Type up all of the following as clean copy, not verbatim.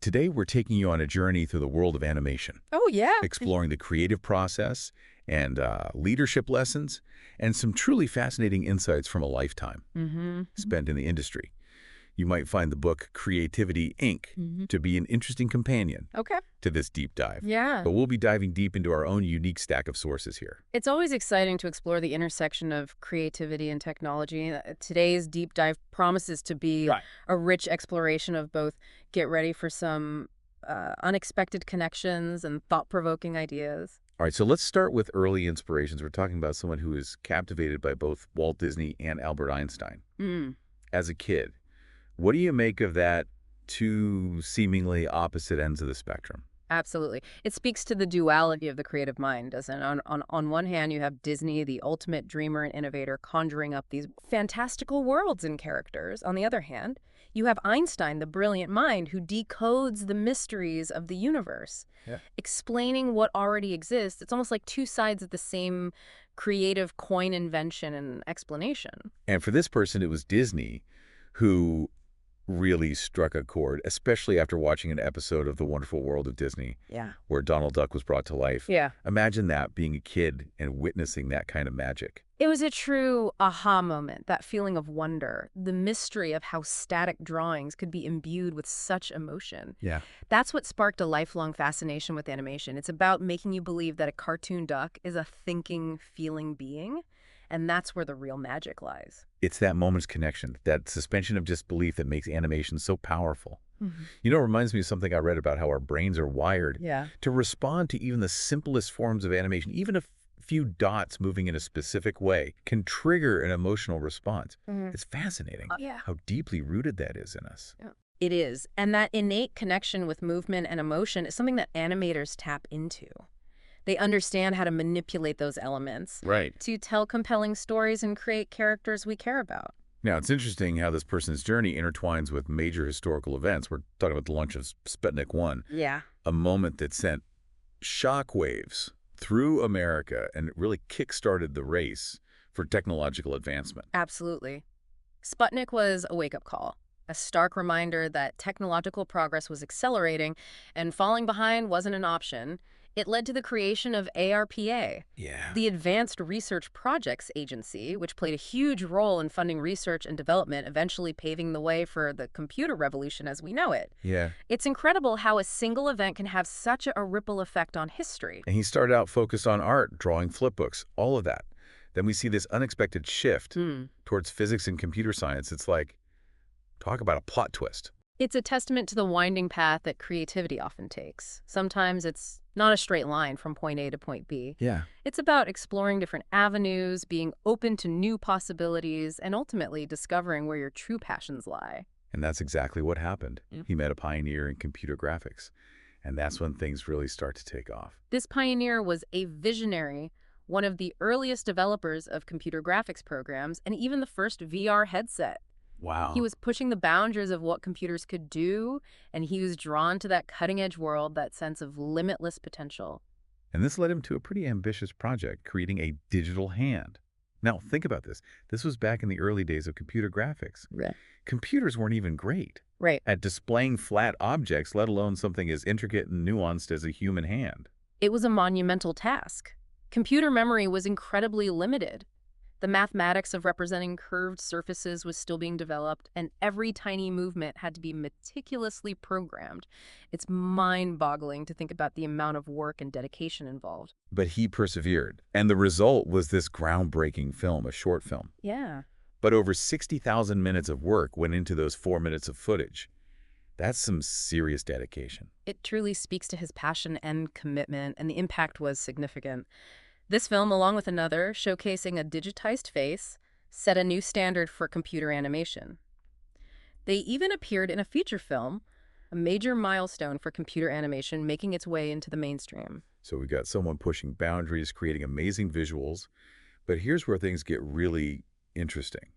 Today, we're taking you on a journey through the world of animation, Oh, yeah. exploring the creative process and leadership lessons, and some truly fascinating insights from a lifetime Mm-hmm. spent in the industry. You might find the book Creativity, Inc. Mm-hmm. to be an interesting companion Okay. to this deep dive. Yeah. But we'll be diving deep into our own unique stack of sources here. It's always exciting to explore the intersection of creativity and technology. Today's deep dive promises to be Right. a rich exploration of both. Get ready for some unexpected connections and thought-provoking ideas. All right, so let's start with early inspirations. We're talking about someone who is captivated by both Walt Disney and Albert Einstein. Mm. As a kid, what do you make of that two seemingly opposite ends of the spectrum? Absolutely. It speaks to the duality of the creative mind, doesn't it? On one hand, you have Disney, the ultimate dreamer and innovator, conjuring up these fantastical worlds and characters. On the other hand, you have Einstein, the brilliant mind, who decodes the mysteries of the universe, Yeah. explaining what already exists. It's almost like two sides of the same creative coin, invention and explanation. And for this person, it was Disney who really struck a chord, especially after watching an episode of The Wonderful World of Disney Yeah. where Donald Duck was brought to life. Yeah. Imagine that, being a kid and witnessing that kind of magic. It was a true aha moment, that feeling of wonder, the mystery of how static drawings could be imbued with such emotion. Yeah. That's what sparked a lifelong fascination with animation. It's about making you believe that a cartoon duck is a thinking, feeling being, and that's where the real magic lies. It's that moment's connection, that suspension of disbelief that makes animation so powerful. Mm-hmm. You know, it reminds me of something I read about how our brains are wired Yeah. to respond to even the simplest forms of animation. Even a few dots moving in a specific way can trigger an emotional response. Mhm. It's fascinating Yeah. how deeply rooted that is in us. It is. And that innate connection with movement and emotion is something that animators tap into. They understand how to manipulate those elements Right. to tell compelling stories and create characters we care about. Now, it's interesting how this person's journey intertwines with major historical events. We're talking about the launch of Sputnik 1, Yeah. a moment that sent shockwaves through America and it really kick-started the race for technological advancement. Absolutely. Sputnik was a wake-up call, a stark reminder that technological progress was accelerating and falling behind wasn't an option. It led to the creation of ARPA, Yeah. the Advanced Research Projects Agency, which played a huge role in funding research and development, eventually paving the way for the computer revolution as we know it. Yeah. It's incredible how a single event can have such a ripple effect on history. And he started out focused on art, drawing flipbooks, all of that. Then we see this unexpected shift towards physics and computer science. It's like, talk about a plot twist. It's a testament to the winding path that creativity often takes. Sometimes it's not a straight line from point A to point B. Yeah. It's about exploring different avenues, being open to new possibilities, and ultimately discovering where your true passions lie. And that's exactly what happened. Yeah. He met a pioneer in computer graphics. And that's when things really start to take off. This pioneer was a visionary, one of the earliest developers of computer graphics programs, and even the first VR headset. Wow. He was pushing the boundaries of what computers could do, and he was drawn to that cutting-edge world, that sense of limitless potential. And this led him to a pretty ambitious project, creating a digital hand. Now, think about this. This was back in the early days of computer graphics. Right. Computers weren't even great Right. at displaying flat objects, let alone something as intricate and nuanced as a human hand. It was a monumental task. Computer memory was incredibly limited. The mathematics of representing curved surfaces was still being developed, and every tiny movement had to be meticulously programmed. It's mind-boggling to think about the amount of work and dedication involved. But he persevered. And the result was this groundbreaking film, a short film. Yeah. But over 60,000 minutes of work went into those 4 minutes of footage. That's some serious dedication. It truly speaks to his passion and commitment, and the impact was significant. This film, along with another, showcasing a digitized face, set a new standard for computer animation. They even appeared in a feature film, a major milestone for computer animation making its way into the mainstream. So we got someone pushing boundaries, creating amazing visuals. But here's where things get really interesting.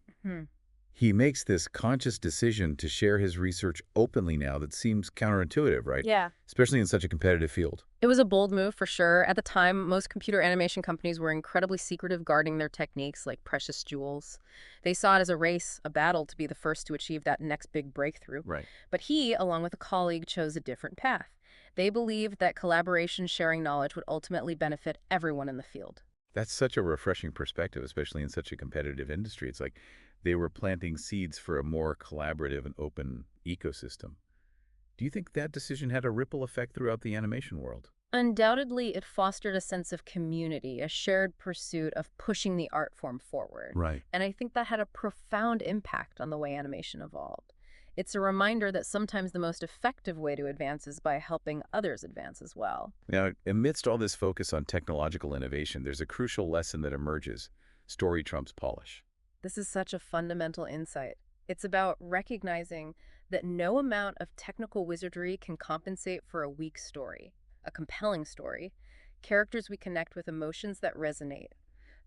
He makes this conscious decision to share his research openly now that seems counterintuitive, right? Yeah. Especially in such a competitive field. It was a bold move for sure. At the time, most computer animation companies were incredibly secretive guarding their techniques like precious jewels. They saw it as a race, a battle to be the first to achieve that next big breakthrough. Right. But he, along with a colleague, chose a different path. They believed that collaboration sharing knowledge would ultimately benefit everyone in the field. That's such a refreshing perspective, especially in such a competitive industry. It's like they were planting seeds for a more collaborative and open ecosystem. Do you think that decision had a ripple effect throughout the animation world? Undoubtedly, it fostered a sense of community, a shared pursuit of pushing the art form forward. Right. And I think that had a profound impact on the way animation evolved. It's a reminder that sometimes the most effective way to advance is by helping others advance as well. Now, amidst all this focus on technological innovation, there's a crucial lesson that emerges. Story trumps polish. This is such a fundamental insight. It's about recognizing that no amount of technical wizardry can compensate for a weak story, a compelling story, characters we connect with, emotions that resonate.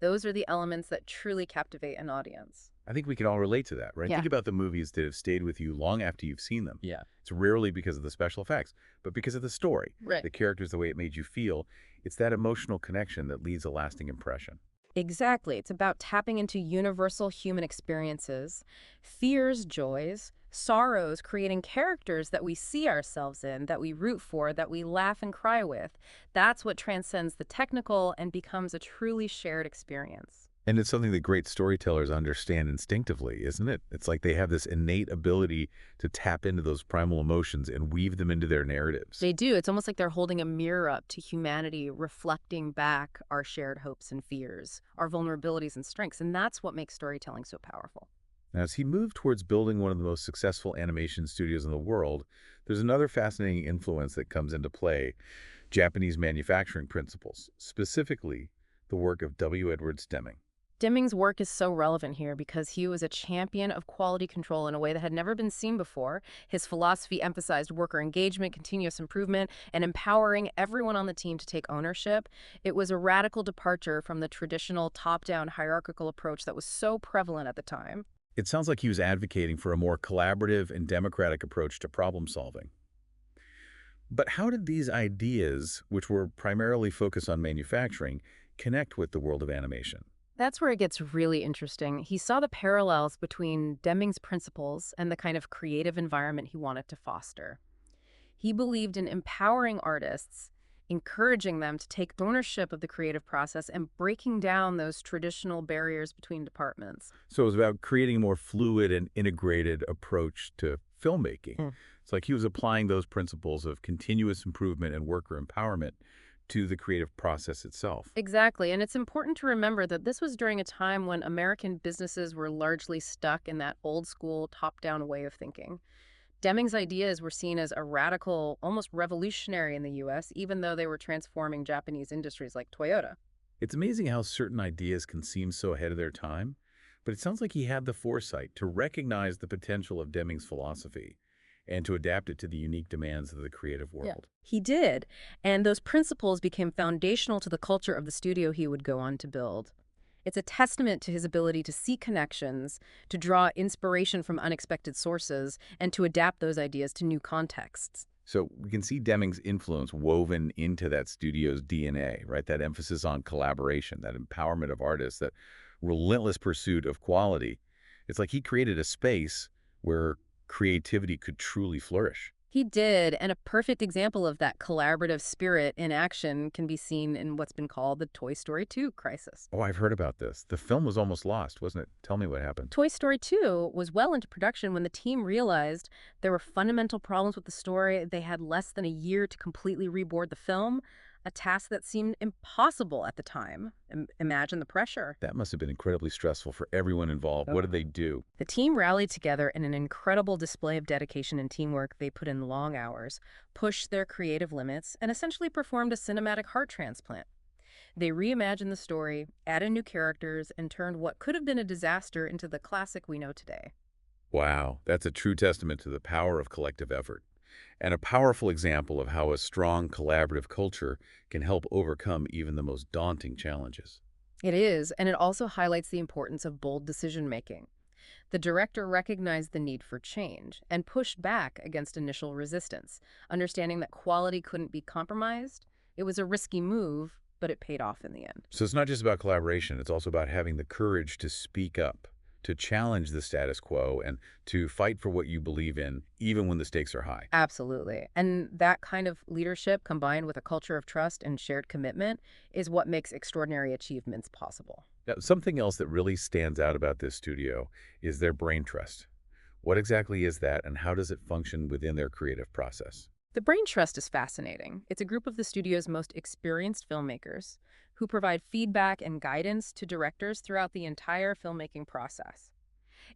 Those are the elements that truly captivate an audience. I think we can all relate to that, right? Yeah. Think about the movies that have stayed with you long after you've seen them. Yeah. It's rarely because of the special effects, but because of the story, Right. the characters, the way it made you feel. It's that emotional connection that leaves a lasting impression. Exactly. It's about tapping into universal human experiences, fears, joys, sorrows, creating characters that we see ourselves in, that we root for, that we laugh and cry with. That's what transcends the technical and becomes a truly shared experience. And it's something that great storytellers understand instinctively, isn't it? It's like they have this innate ability to tap into those primal emotions and weave them into their narratives. They do. It's almost like they're holding a mirror up to humanity, reflecting back our shared hopes and fears, our vulnerabilities and strengths. And that's what makes storytelling so powerful. Now, as he moved towards building one of the most successful animation studios in the world, there's another fascinating influence that comes into play: Japanese manufacturing principles, specifically the work of W. Edwards Deming. Deming's work is so relevant here because he was a champion of quality control in a way that had never been seen before. His philosophy emphasized worker engagement, continuous improvement, and empowering everyone on the team to take ownership. It was a radical departure from the traditional top-down hierarchical approach that was so prevalent at the time. It sounds like he was advocating for a more collaborative and democratic approach to problem solving. But how did these ideas, which were primarily focused on manufacturing, connect with the world of animation? That's where it gets really interesting. He saw the parallels between Deming's principles and the kind of creative environment he wanted to foster. He believed in empowering artists, encouraging them to take ownership of the creative process and breaking down those traditional barriers between departments. So it was about creating a more fluid and integrated approach to filmmaking. Mm. It's like he was applying those principles of continuous improvement and worker empowerment to the creative process itself. Exactly, and it's important to remember that this was during a time when American businesses were largely stuck in that old school, top-down way of thinking. Deming's ideas were seen as a radical, almost revolutionary in the US, even though they were transforming Japanese industries like Toyota. It's amazing how certain ideas can seem so ahead of their time, but it sounds like he had the foresight to recognize the potential of Deming's philosophy and to adapt it to the unique demands of the creative world. He did, and those principles became foundational to the culture of the studio he would go on to build. It's a testament to his ability to see connections, to draw inspiration from unexpected sources, and to adapt those ideas to new contexts. So we can see Deming's influence woven into that studio's DNA, right? That emphasis on collaboration, that empowerment of artists, that relentless pursuit of quality. It's like he created a space where creativity could truly flourish. He did, and a perfect example of that collaborative spirit in action can be seen in what's been called the Toy Story 2 crisis. Oh, I've heard about this. The film was almost lost, wasn't it? Tell me what happened. Toy Story 2 was well into production when the team realized there were fundamental problems with the story. They had less than a year to completely reboard the film, a task that seemed impossible at the time. Imagine the pressure. That must have been incredibly stressful for everyone involved. What did they do? The team rallied together in an incredible display of dedication and teamwork. They put in long hours, pushed their creative limits, and essentially performed a cinematic heart transplant. They reimagined the story, added new characters, and turned what could have been a disaster into the classic we know today. Wow, that's a true testament to the power of collective effort, and a powerful example of how a strong collaborative culture can help overcome even the most daunting challenges. It is, and it also highlights the importance of bold decision-making. The director recognized the need for change and pushed back against initial resistance, understanding that quality couldn't be compromised. It was a risky move, but it paid off in the end. So it's not just about collaboration, it's also about having the courage to speak up, to challenge the status quo, and to fight for what you believe in, even when the stakes are high. Absolutely. And that kind of leadership combined with a culture of trust and shared commitment is what makes extraordinary achievements possible. Now, something else that really stands out about this studio is their brain trust. What exactly is that, and how does it function within their creative process? The Brain Trust is fascinating. It's a group of the studio's most experienced filmmakers who provide feedback and guidance to directors throughout the entire filmmaking process.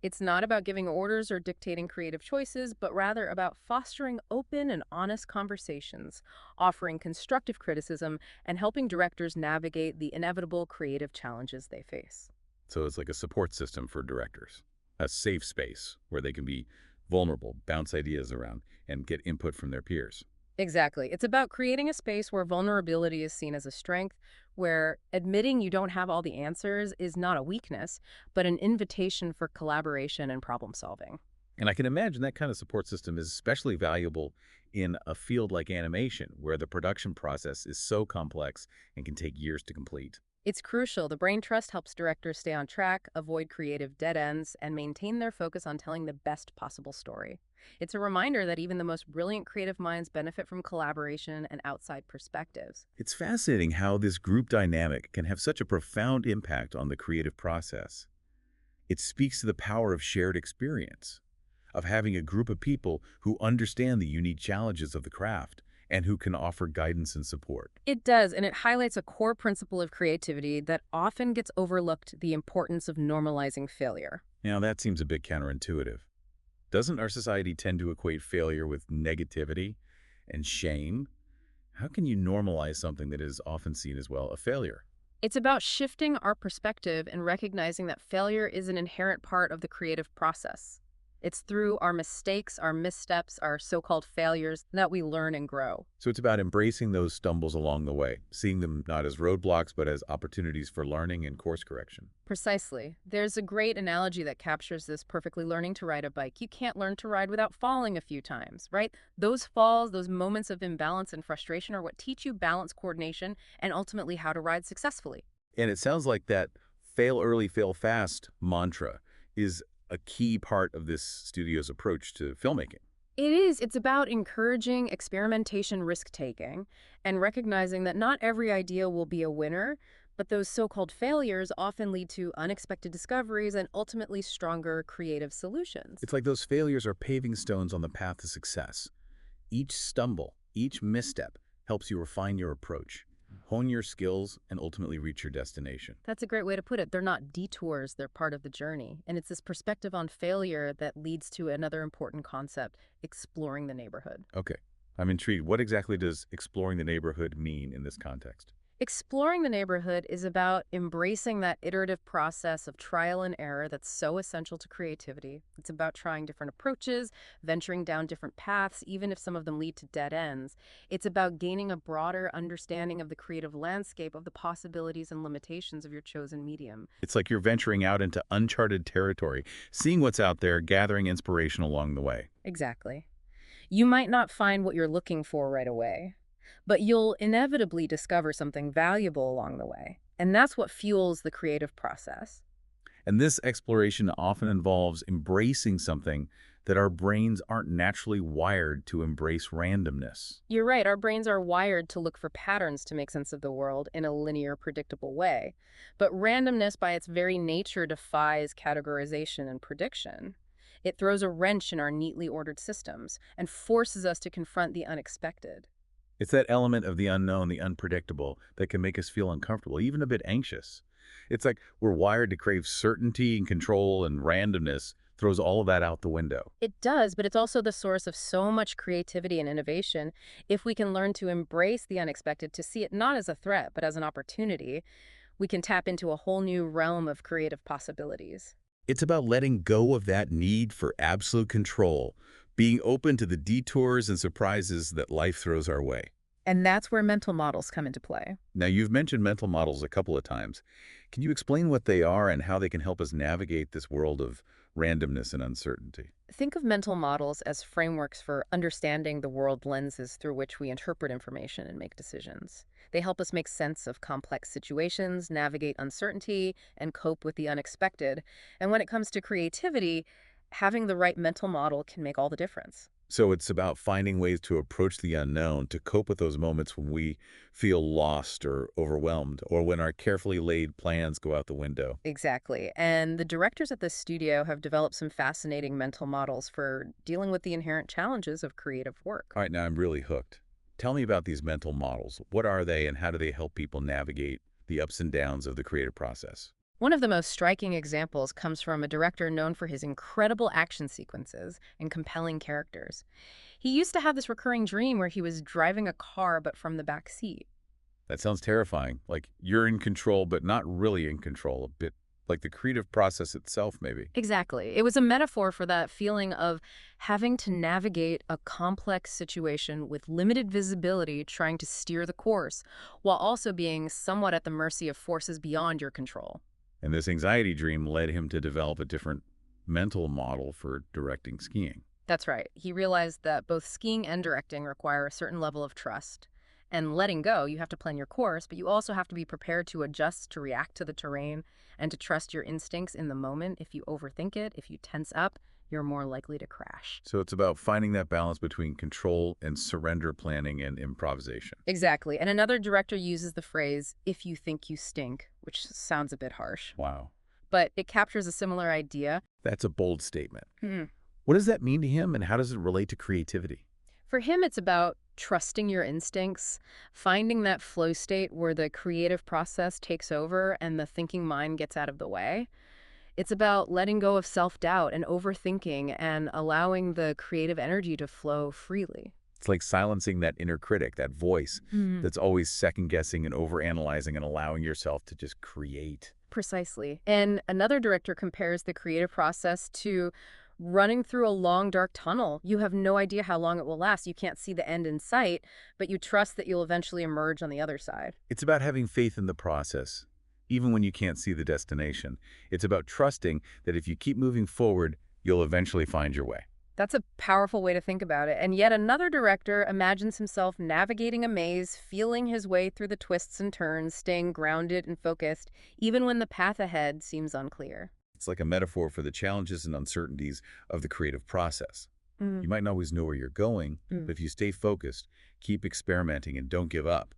It's not about giving orders or dictating creative choices, but rather about fostering open and honest conversations, offering constructive criticism, and helping directors navigate the inevitable creative challenges they face. So it's like a support system for directors, a safe space where they can be vulnerable, bounce ideas around, and get input from their peers. Exactly. It's about creating a space where vulnerability is seen as a strength, where admitting you don't have all the answers is not a weakness, but an invitation for collaboration and problem solving. And I can imagine that kind of support system is especially valuable in a field like animation, where the production process is so complex and can take years to complete. It's crucial. The Brain Trust helps directors stay on track, avoid creative dead ends, and maintain their focus on telling the best possible story. It's a reminder that even the most brilliant creative minds benefit from collaboration and outside perspectives. It's fascinating how this group dynamic can have such a profound impact on the creative process. It speaks to the power of shared experience, of having a group of people who understand the unique challenges of the craft and who can offer guidance and support. It does, and it highlights a core principle of creativity that often gets overlooked: the importance of normalizing failure. Now, that seems a bit counterintuitive. Doesn't our society tend to equate failure with negativity and shame? How can you normalize something that is often seen as, well, a failure? It's about shifting our perspective and recognizing that failure is an inherent part of the creative process. It's through our mistakes, our missteps, our so-called failures that we learn and grow. So it's about embracing those stumbles along the way, seeing them not as roadblocks, but as opportunities for learning and course correction. Precisely. There's a great analogy that captures this perfectly: learning to ride a bike. You can't learn to ride without falling a few times, right? Those falls, those moments of imbalance and frustration are what teach you balance, coordination, and ultimately how to ride successfully. And it sounds like that fail early, fail fast mantra is a key part of this studio's approach to filmmaking. It is. It's about encouraging experimentation, risk-taking, and recognizing that not every idea will be a winner, but those so-called failures often lead to unexpected discoveries and ultimately stronger creative solutions. It's like those failures are paving stones on the path to success. Each stumble, each misstep helps you refine your approach, hone your skills, and ultimately reach your destination. That's a great way to put it. They're not detours, they're part of the journey. And it's this perspective on failure that leads to another important concept: exploring the neighborhood. Okay, I'm intrigued. What exactly does exploring the neighborhood mean in this context? Exploring the neighborhood is about embracing that iterative process of trial and error that's so essential to creativity. It's about trying different approaches, venturing down different paths, even if some of them lead to dead ends. It's about gaining a broader understanding of the creative landscape, of the possibilities and limitations of your chosen medium. It's like you're venturing out into uncharted territory, seeing what's out there, gathering inspiration along the way. Exactly. You might not find what you're looking for right away, but you'll inevitably discover something valuable along the way. And that's what fuels the creative process. And this exploration often involves embracing something that our brains aren't naturally wired to embrace: randomness. You're right, our brains are wired to look for patterns to make sense of the world in a linear, predictable way. But randomness, by its very nature, defies categorization and prediction. It throws a wrench in our neatly ordered systems and forces us to confront the unexpected. It's that element of the unknown, the unpredictable, that can make us feel uncomfortable, even a bit anxious. It's like we're wired to crave certainty and control, and randomness throws all of that out the window. It does, but it's also the source of so much creativity and innovation. If we can learn to embrace the unexpected, to see it not as a threat, but as an opportunity, we can tap into a whole new realm of creative possibilities. It's about letting go of that need for absolute control, being open to the detours and surprises that life throws our way. And that's where mental models come into play. Now, you've mentioned mental models a couple of times. Can you explain what they are and how they can help us navigate this world of randomness and uncertainty. Think of mental models as frameworks for understanding the world lenses through which we interpret information and make decisions. They help us make sense of complex situations, navigate uncertainty, and cope with the unexpected. And when it comes to creativity, having the right mental model can make all the difference. So it's about finding ways to approach the unknown, to cope with those moments when we feel lost or overwhelmed, or when our carefully laid plans go out the window. Exactly. And the directors at the studio have developed some fascinating mental models for dealing with the inherent challenges of creative work. All right, now I'm really hooked. Tell me about these mental models. What are they and how do they help people navigate the ups and downs of the creative process? One of the most striking examples comes from a director known for his incredible action sequences and compelling characters. He used to have this recurring dream where he was driving a car but from the back seat. That sounds terrifying. Like you're in control, but not really in control. A bit like the creative process itself, maybe. Exactly. It was a metaphor for that feeling of having to navigate a complex situation with limited visibility, trying to steer the course, while also being somewhat at the mercy of forces beyond your control. And this anxiety dream led him to develop a different mental model for directing skiing. That's right. He realized that both skiing and directing require a certain level of trust. And letting go, you have to plan your course, but you also have to be prepared to adjust to react to the terrain and to trust your instincts in the moment. If you overthink it, if you tense up, you're more likely to crash. So it's about finding that balance between control and surrender planning and improvisation. Exactly. And another director uses the phrase, if you think you stink, which sounds a bit harsh, Wow. but it captures a similar idea. That's a bold statement. Hmm. What does that mean to him and how does it relate to creativity? For him, it's about trusting your instincts, finding that flow state where the creative process takes over and the thinking mind gets out of the way. It's about letting go of self-doubt and overthinking and allowing the creative energy to flow freely. It's like silencing that inner critic, that voice Hmm. that's always second guessing and overanalyzing and allowing yourself to just create. Precisely. And another director compares the creative process to running through a long, dark tunnel. You have no idea how long it will last. You can't see the end in sight, but you trust that you'll eventually emerge on the other side. It's about having faith in the process, even when you can't see the destination. It's about trusting that if you keep moving forward, you'll eventually find your way. That's a powerful way to think about it. And yet another director imagines himself navigating a maze, feeling his way through the twists and turns, staying grounded and focused, even when the path ahead seems unclear. It's like a metaphor for the challenges and uncertainties of the creative process. Mm. You might not always know where you're going, Mm. but if you stay focused, keep experimenting, and don't give up,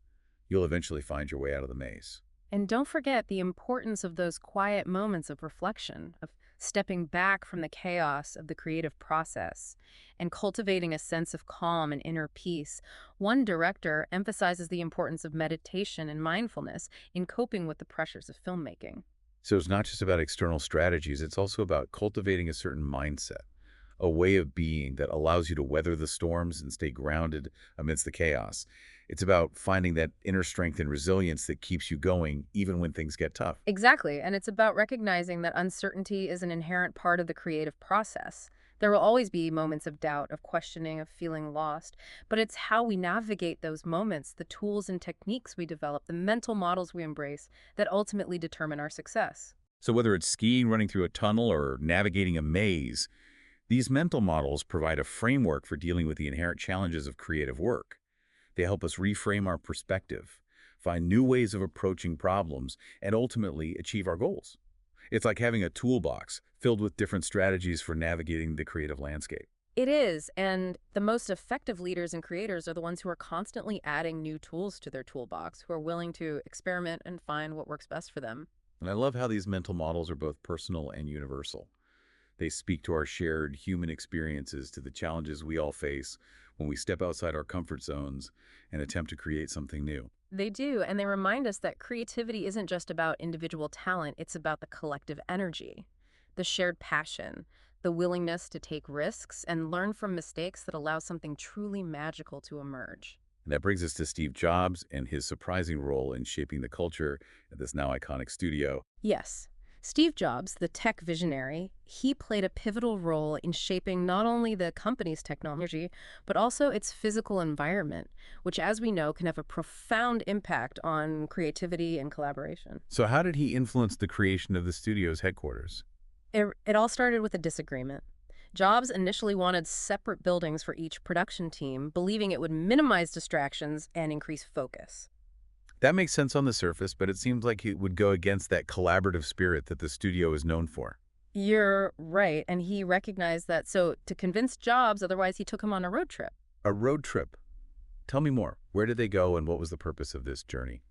you'll eventually find your way out of the maze. And don't forget the importance of those quiet moments of reflection, of stepping back from the chaos of the creative process and cultivating a sense of calm and inner peace. One director emphasizes the importance of meditation and mindfulness in coping with the pressures of filmmaking. So it's not just about external strategies, it's also about cultivating a certain mindset, a way of being that allows you to weather the storms and stay grounded amidst the chaos. It's about finding that inner strength and resilience that keeps you going even when things get tough. Exactly, and it's about recognizing that uncertainty is an inherent part of the creative process. There will always be moments of doubt, of questioning, of feeling lost, but it's how we navigate those moments, the tools and techniques we develop, the mental models we embrace that ultimately determine our success. So whether it's skiing, running through a tunnel, or navigating a maze, these mental models provide a framework for dealing with the inherent challenges of creative work. They help us reframe our perspective, find new ways of approaching problems, and ultimately achieve our goals. It's like having a toolbox filled with different strategies for navigating the creative landscape. It is, and the most effective leaders and creators are the ones who are constantly adding new tools to their toolbox, who are willing to experiment and find what works best for them. And I love how these mental models are both personal and universal. They speak to our shared human experiences, to the challenges we all face when we step outside our comfort zones and attempt to create something new. They do, and they remind us that creativity isn't just about individual talent, it's about the collective energy, the shared passion, the willingness to take risks and learn from mistakes that allow something truly magical to emerge. And that brings us to Steve Jobs and his surprising role in shaping the culture at this now iconic studio. Yes. Steve Jobs, the tech visionary, he played a pivotal role in shaping not only the company's technology, but also its physical environment, which, as we know, can have a profound impact on creativity and collaboration. So how did he influence the creation of the studio's headquarters? It all started with a disagreement. Jobs initially wanted separate buildings for each production team, believing it would minimize distractions and increase focus. That makes sense on the surface, but it seems like it would go against that collaborative spirit that the studio is known for. You're right, and he recognized that. So, to convince Jobs, otherwise, he took him on a road trip. A road trip. Tell me more. Where did they go and what was the purpose of this journey?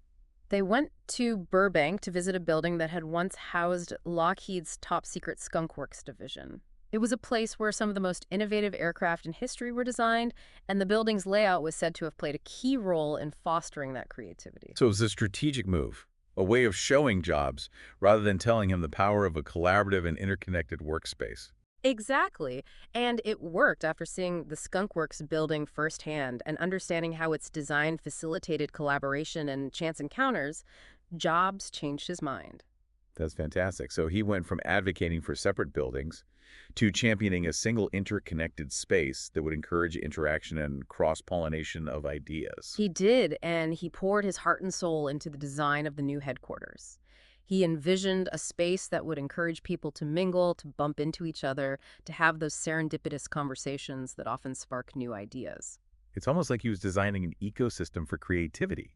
They went to Burbank to visit a building that had once housed Lockheed's top secret Skunk Works division. It was a place where some of the most innovative aircraft in history were designed, and the building's layout was said to have played a key role in fostering that creativity. So it was a strategic move, a way of showing Jobs rather than telling him the power of a collaborative and interconnected workspace. Exactly. And it worked after seeing the Skunk Works building firsthand and understanding how its design facilitated collaboration and chance encounters. Jobs changed his mind. That's fantastic. So he went from advocating for separate buildings to championing a single interconnected space that would encourage interaction and cross-pollination of ideas. He did, and he poured his heart and soul into the design of the new headquarters. He envisioned a space that would encourage people to mingle, to bump into each other, to have those serendipitous conversations that often spark new ideas. It's almost like he was designing an ecosystem for creativity,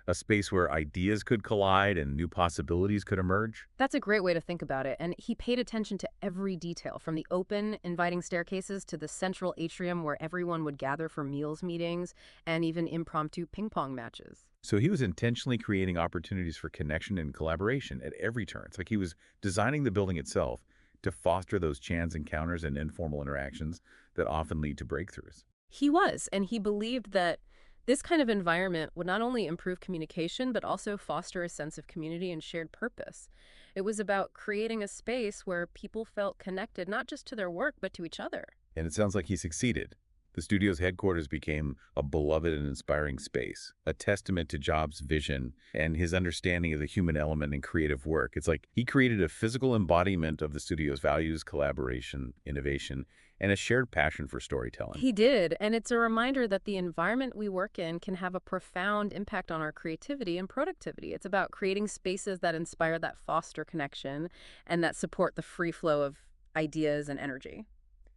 a space where ideas could collide and new possibilities could emerge. That's a great way to think about it, and he paid attention to every detail, from the open, inviting staircases to the central atrium where everyone would gather for meals meetings and even impromptu ping pong matches. So he was intentionally creating opportunities for connection and collaboration at every turn. It's like he was designing the building itself to foster those chance encounters and informal interactions that often lead to breakthroughs. He was, and he believed that this kind of environment would not only improve communication, but also foster a sense of community and shared purpose. It was about creating a space where people felt connected not just to their work, but to each other. And it sounds like he succeeded. The studio's headquarters became a beloved and inspiring space, a testament to Jobs' vision and his understanding of the human element in creative work. It's like he created a physical embodiment of the studio's values, collaboration, innovation, and a shared passion for storytelling. He did, and it's a reminder that the environment we work in can have a profound impact on our creativity and productivity. It's about creating spaces that inspire, that foster connection, and that support the free flow of ideas and energy.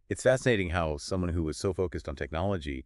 It's fascinating how someone who was so focused on technology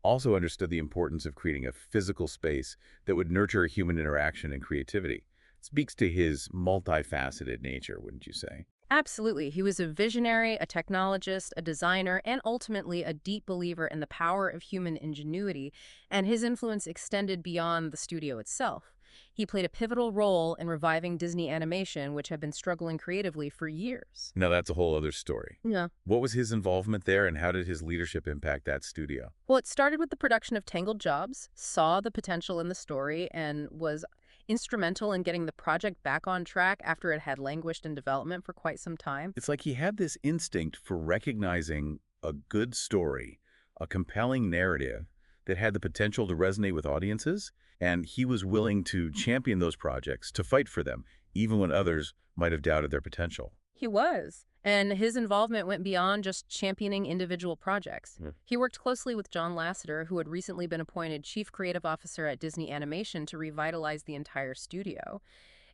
also understood the importance of creating a physical space that would nurture human interaction and creativity. It speaks to his multifaceted nature, wouldn't you say? Absolutely. He was a visionary, a technologist, a designer, and ultimately a deep believer in the power of human ingenuity, and his influence extended beyond the studio itself. He played a pivotal role in reviving Disney animation, which had been struggling creatively for years. Now that's a whole other story. Yeah. What was his involvement there and how did his leadership impact that studio? Well, it started with the production of Tangled Jobs, saw the potential in the story, and was instrumental in getting the project back on track after it had languished in development for quite some time. It's like he had this instinct for recognizing a good story, a compelling narrative that had the potential to resonate with audiences, and he was willing to champion those projects, to fight for them, even when others might have doubted their potential. He was. And his involvement went beyond just championing individual projects. He worked closely with John Lasseter, who had recently been appointed Chief Creative Officer at Disney Animation, to revitalize the entire studio.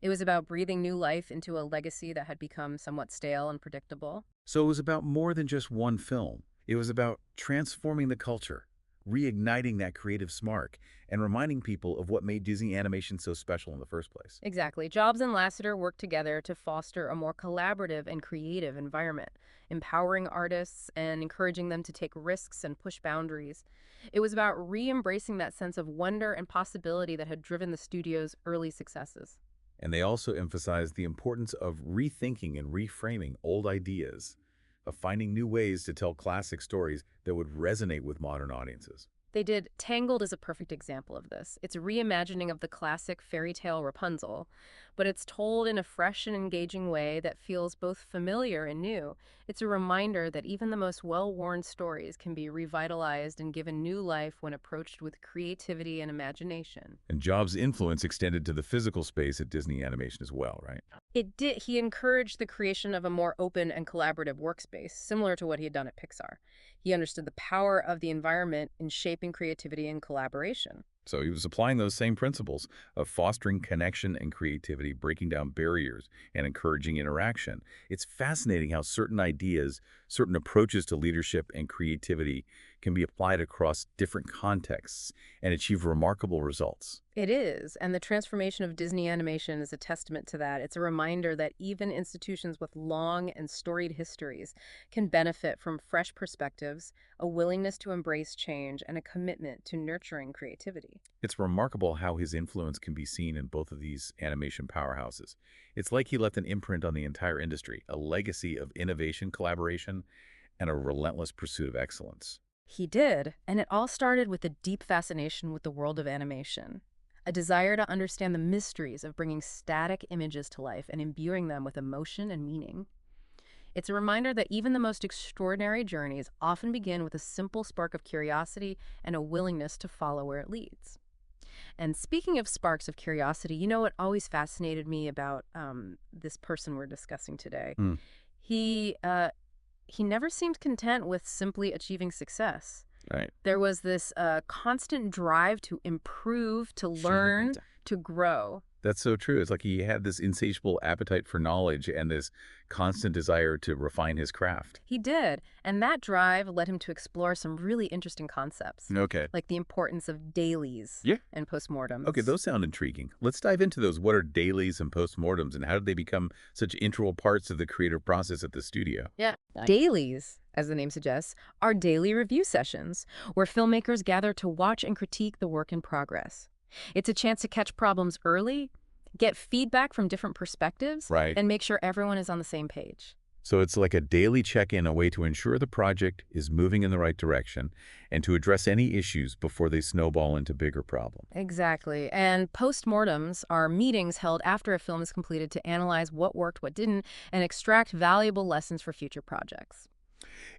It was about breathing new life into a legacy that had become somewhat stale and predictable. So it was about more than just one film. It was about transforming the culture, reigniting that creative spark, and reminding people of what made Disney animation so special in the first place. Exactly. Jobs and Lasseter worked together to foster a more collaborative and creative environment, empowering artists and encouraging them to take risks and push boundaries. It was about re-embracing that sense of wonder and possibility that had driven the studio's early successes. And they also emphasized the importance of rethinking and reframing old ideas, of finding new ways to tell classic stories that would resonate with modern audiences. They did. Tangled is a perfect example of this. It's a reimagining of the classic fairy tale Rapunzel, but it's told in a fresh and engaging way that feels both familiar and new. It's a reminder that even the most well-worn stories can be revitalized and given new life when approached with creativity and imagination. And Jobs' influence extended to the physical space at Disney Animation as well, right? It did. He encouraged the creation of a more open and collaborative workspace, similar to what he had done at Pixar. He understood the power of the environment in shaping creativity and collaboration. So he was applying those same principles of fostering connection and creativity, breaking down barriers, and encouraging interaction. It's fascinating how certain ideas, certain approaches to leadership and creativity can be applied across different contexts and achieve remarkable results. It is, and the transformation of Disney animation is a testament to that. It's a reminder that even institutions with long and storied histories can benefit from fresh perspectives, a willingness to embrace change, and a commitment to nurturing creativity. It's remarkable how his influence can be seen in both of these animation powerhouses. It's like he left an imprint on the entire industry, a legacy of innovation, collaboration, and a relentless pursuit of excellence. He did, and it all started with a deep fascination with the world of animation. A desire to understand the mysteries of bringing static images to life and imbuing them with emotion and meaning. It's a reminder that even the most extraordinary journeys often begin with a simple spark of curiosity and a willingness to follow where it leads. And speaking of sparks of curiosity, you know what always fascinated me about this person we're discussing today? Hmm. He he never seemed content with simply achieving success. Right. There was this constant drive to improve, to learn, to grow. That's so true. It's like he had this insatiable appetite for knowledge and this constant desire to refine his craft. He did, and that drive led him to explore some really interesting concepts, Okay. like the importance of dailies Yeah. and Okay, postmortems. those sound intriguing. Let's dive into those. What are dailies and postmortems, and how did they become such integral parts of the creative process at the studio? Yeah. Dailies, as the name suggests, are daily review sessions where filmmakers gather to watch and critique the work in progress. It's a chance to catch problems early, get feedback from different perspectives, Right. and make sure everyone is on the same page. So it's like a daily check-in, a way to ensure the project is moving in the right direction and to address any issues before they snowball into bigger problems. Exactly. And postmortems are meetings held after a film is completed to analyze what worked, what didn't, and extract valuable lessons for future projects.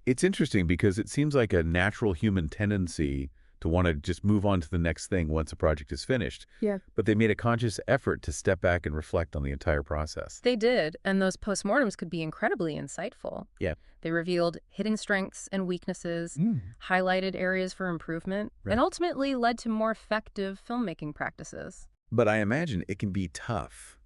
It's interesting because it seems like a natural human tendency to want to just move on to the next thing once a project is finished. Yeah. But they made a conscious effort to step back and reflect on the entire process. They did, and those postmortems could be incredibly insightful. Yeah. They revealed hidden strengths and weaknesses, Mm. highlighted areas for improvement, Right. and ultimately led to more effective filmmaking practices. But I imagine it can be tough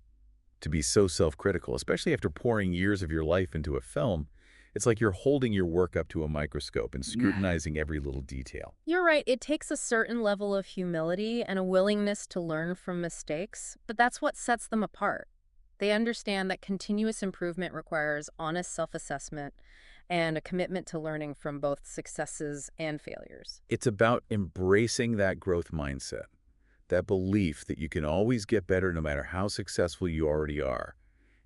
to be so self-critical, especially after pouring years of your life into a film. It's like you're holding your work up to a microscope and scrutinizing every little detail. You're right, it takes a certain level of humility and a willingness to learn from mistakes, but that's what sets them apart. They understand that continuous improvement requires honest self-assessment and a commitment to learning from both successes and failures. It's about embracing that growth mindset, that belief that you can always get better no matter how successful you already are.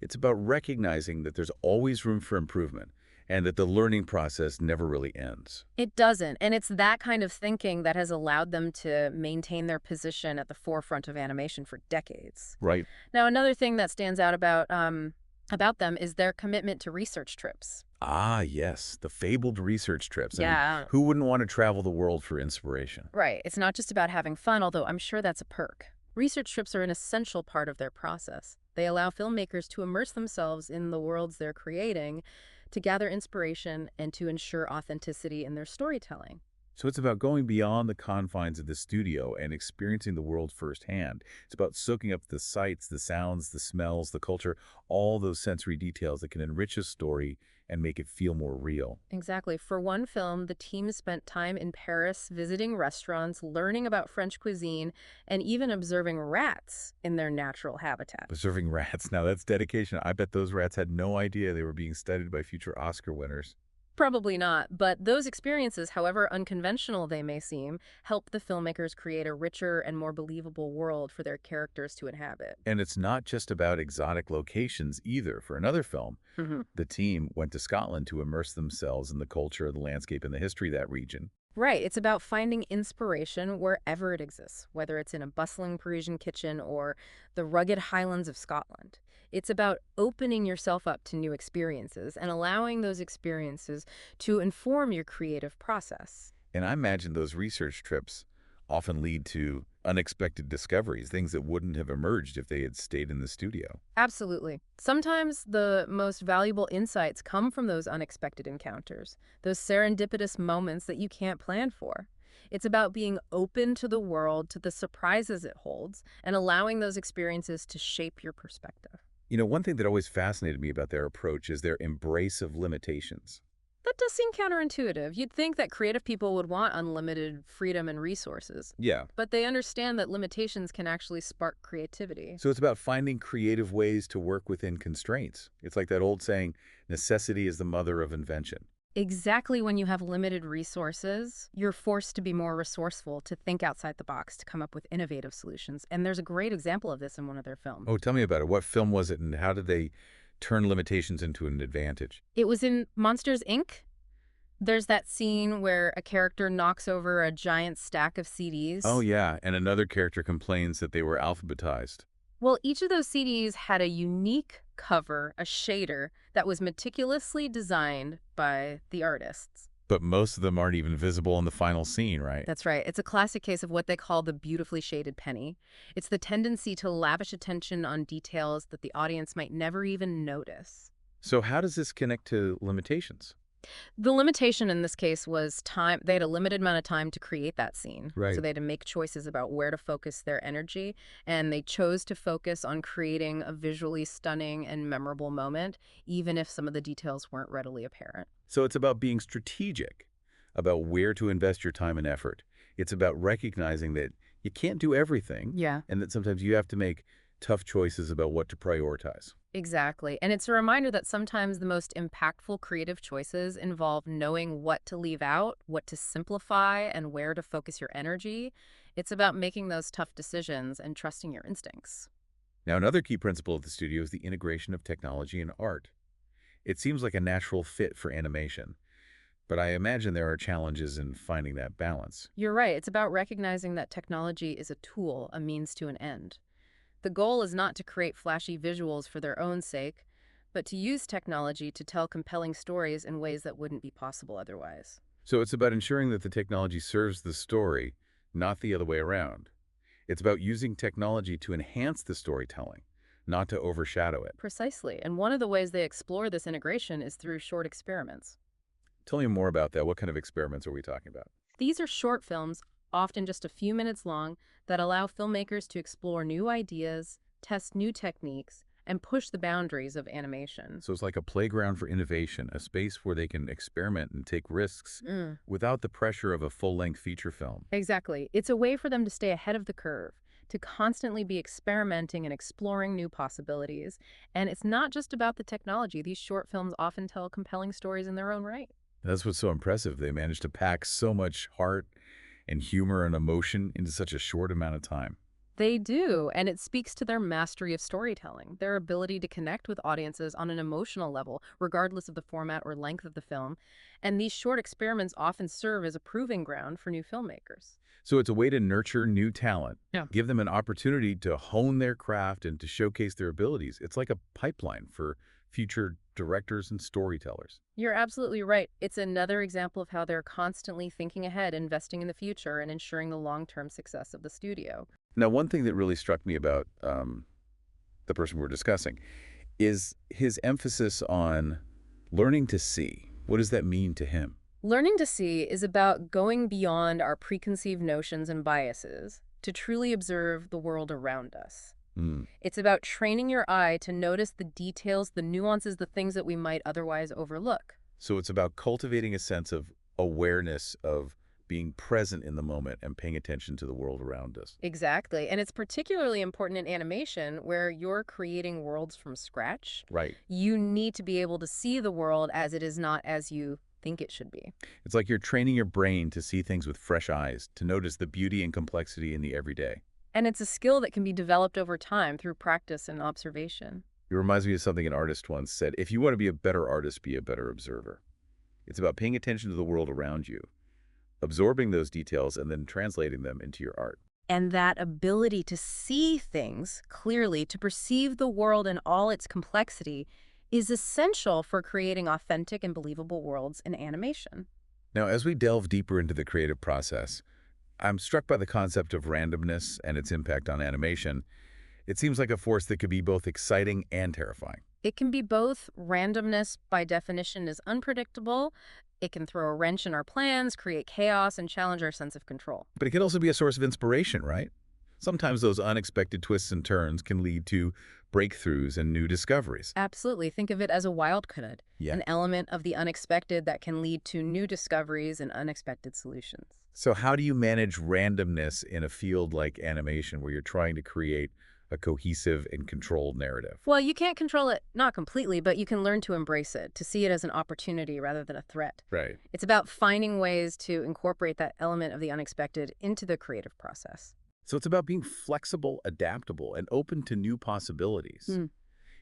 It's about recognizing that there's always room for improvement and that the learning process never really ends. It doesn't, and it's that kind of thinking that has allowed them to maintain their position at the forefront of animation for decades. Right. Now, another thing that stands out about them is their commitment to research trips. Ah, yes, the fabled research trips. I mean, Yeah. who wouldn't want to travel the world for inspiration? Right. It's not just about having fun, although I'm sure that's a perk. Research trips are an essential part of their process. They allow filmmakers to immerse themselves in the worlds they're creating, to gather inspiration, and to ensure authenticity in their storytelling. So it's about going beyond the confines of the studio and experiencing the world firsthand. It's about soaking up the sights, the sounds, the smells, the culture, all those sensory details that can enrich a story and make it feel more real. Exactly. For one film, the team spent time in Paris visiting restaurants, learning about French cuisine, and even observing rats in their natural habitat. Preserving rats, now that's dedication. I bet those rats had no idea they were being studied by future Oscar winners. Probably not, but those experiences, however unconventional they may seem, help the filmmakers create a richer and more believable world for their characters to inhabit. And it's not just about exotic locations either. For another film, Mhm. the team went to Scotland to immerse themselves in the culture, the landscape, and the history of that region. Right, it's about finding inspiration wherever it exists, whether it's in a bustling Parisian kitchen or the rugged highlands of Scotland. It's about opening yourself up to new experiences and allowing those experiences to inform your creative process. And I imagine those research trips often lead to unexpected discoveries, things that wouldn't have emerged if they had stayed in the studio. Absolutely. Sometimes the most valuable insights come from those unexpected encounters, those serendipitous moments that you can't plan for. It's about being open to the world, to the surprises it holds, and allowing those experiences to shape your perspective. One thing that always fascinated me about their approach is their embrace of limitations. That does seem counterintuitive. You'd think that creative people would want unlimited freedom and resources, Yeah. but they understand that limitations can actually spark creativity. So it's about finding creative ways to work within constraints. It's like that old saying, necessity is the mother of invention. Exactly, when you have limited resources, you're forced to be more resourceful, to think outside the box, to come up with innovative solutions. And there's a great example of this in one of their films. Oh, tell me about it. What film was it, and how did they turn limitations into an advantage? It was in Monsters, Inc. There's that scene where a character knocks over a giant stack of Oh, CDs. yeah, and another character complains that they were alphabetized. Well, each of those CDs had a unique cover, a shader, that was meticulously designed by the artists. But most of them aren't even visible in the final scene, right? That's right. It's a classic case of what they call the beautifully shaded penny. It's the tendency to lavish attention on details that the audience might never even notice. So how does this connect to limitations? The limitation in this case was time. They had a limited amount of time to create that scene. So Right. they had to make choices about where to focus their energy. And they chose to focus on creating a visually stunning and memorable moment, even if some of the details weren't readily apparent. So it's about being strategic, about where to invest your time and effort. It's about recognizing that you can't do everything, Yeah. and that sometimes you have to make tough choices about what to prioritize. Exactly. And it's a reminder that sometimes the most impactful creative choices involve knowing what to leave out, what to simplify, and where to focus your energy. It's about making those tough decisions and trusting your instincts. Now, another key principle of the studio is the integration of technology and art. It seems like a natural fit for animation, but I imagine there are challenges in finding that balance. You're right. It's about recognizing that technology is a tool, a means to an end. The goal is not to create flashy visuals for their own sake, but to use technology to tell compelling stories in ways that wouldn't be possible otherwise. So it's about ensuring that the technology serves the story, not the other way around. It's about using technology to enhance the storytelling, not to overshadow it. Precisely. And one of the ways they explore this integration is through short experiments. Tell me more about that. What kind of experiments are we talking about? These are short films, often just a few minutes long, that allow filmmakers to explore new ideas, test new techniques, and push the boundaries of animation. So it's like a playground for innovation, a space where they can experiment and take risks Mm, without the pressure of a full-length feature film. exactly. It's a way for them to stay ahead of the curve, to constantly be experimenting and exploring new possibilities. And it's not just about the technology. These short films often tell compelling stories in their own right. That's what's so impressive. They managed to pack so much heart and humor and emotion into such a short amount of time. They do, and it speaks to their mastery of storytelling, their ability to connect with audiences on an emotional level, regardless of the format or length of the film. And these short experiments often serve as a proving ground for new filmmakers. So it's a way to nurture new talent, Yeah. give them an opportunity to hone their craft and to showcase their abilities. It's like a pipeline for future directors and storytellers. You're absolutely right. It's another example of how they're constantly thinking ahead, investing in the future, and ensuring the long-term success of the studio. Now, one thing that really struck me about the person we're discussing is his emphasis on learning to see. What does that mean to him? Learning to see is about going beyond our preconceived notions and biases to truly observe the world around us. Hmm. It's about training your eye to notice the details, the nuances, the things that we might otherwise overlook. So it's about cultivating a sense of awareness of being present in the moment and paying attention to the world around us. Exactly. And it's particularly important in animation where you're creating worlds from scratch. Right. You need to be able to see the world as it is, not as you think it should be. It's like you're training your brain to see things with fresh eyes, to notice the beauty and complexity in the everyday. And it's a skill that can be developed over time through practice and observation. It reminds me of something an artist once said, if you want to be a better artist, be a better observer. It's about paying attention to the world around you, absorbing those details, and then translating them into your art. And that ability to see things clearly, to perceive the world in all its complexity, is essential for creating authentic and believable worlds in animation. Now, as we delve deeper into the creative process, I'm struck by the concept of randomness and its impact on animation. It seems like a force that could be both exciting and terrifying. It can be both. Randomness, by definition, is unpredictable. It can throw a wrench in our plans, create chaos, and challenge our sense of control. But it can also be a source of inspiration, right? Sometimes those unexpected twists and turns can lead to breakthroughs and new discoveries. Absolutely. Think of it as a wild card, Yeah. an element of the unexpected that can lead to new discoveries and unexpected solutions. So how do you manage randomness in a field like animation where you're trying to create a cohesive and controlled narrative? Well, you can't control it, not completely, but you can learn to embrace it, to see it as an opportunity rather than a threat. Right. It's about finding ways to incorporate that element of the unexpected into the creative process. So it's about being flexible, adaptable, and open to new possibilities. Hmm.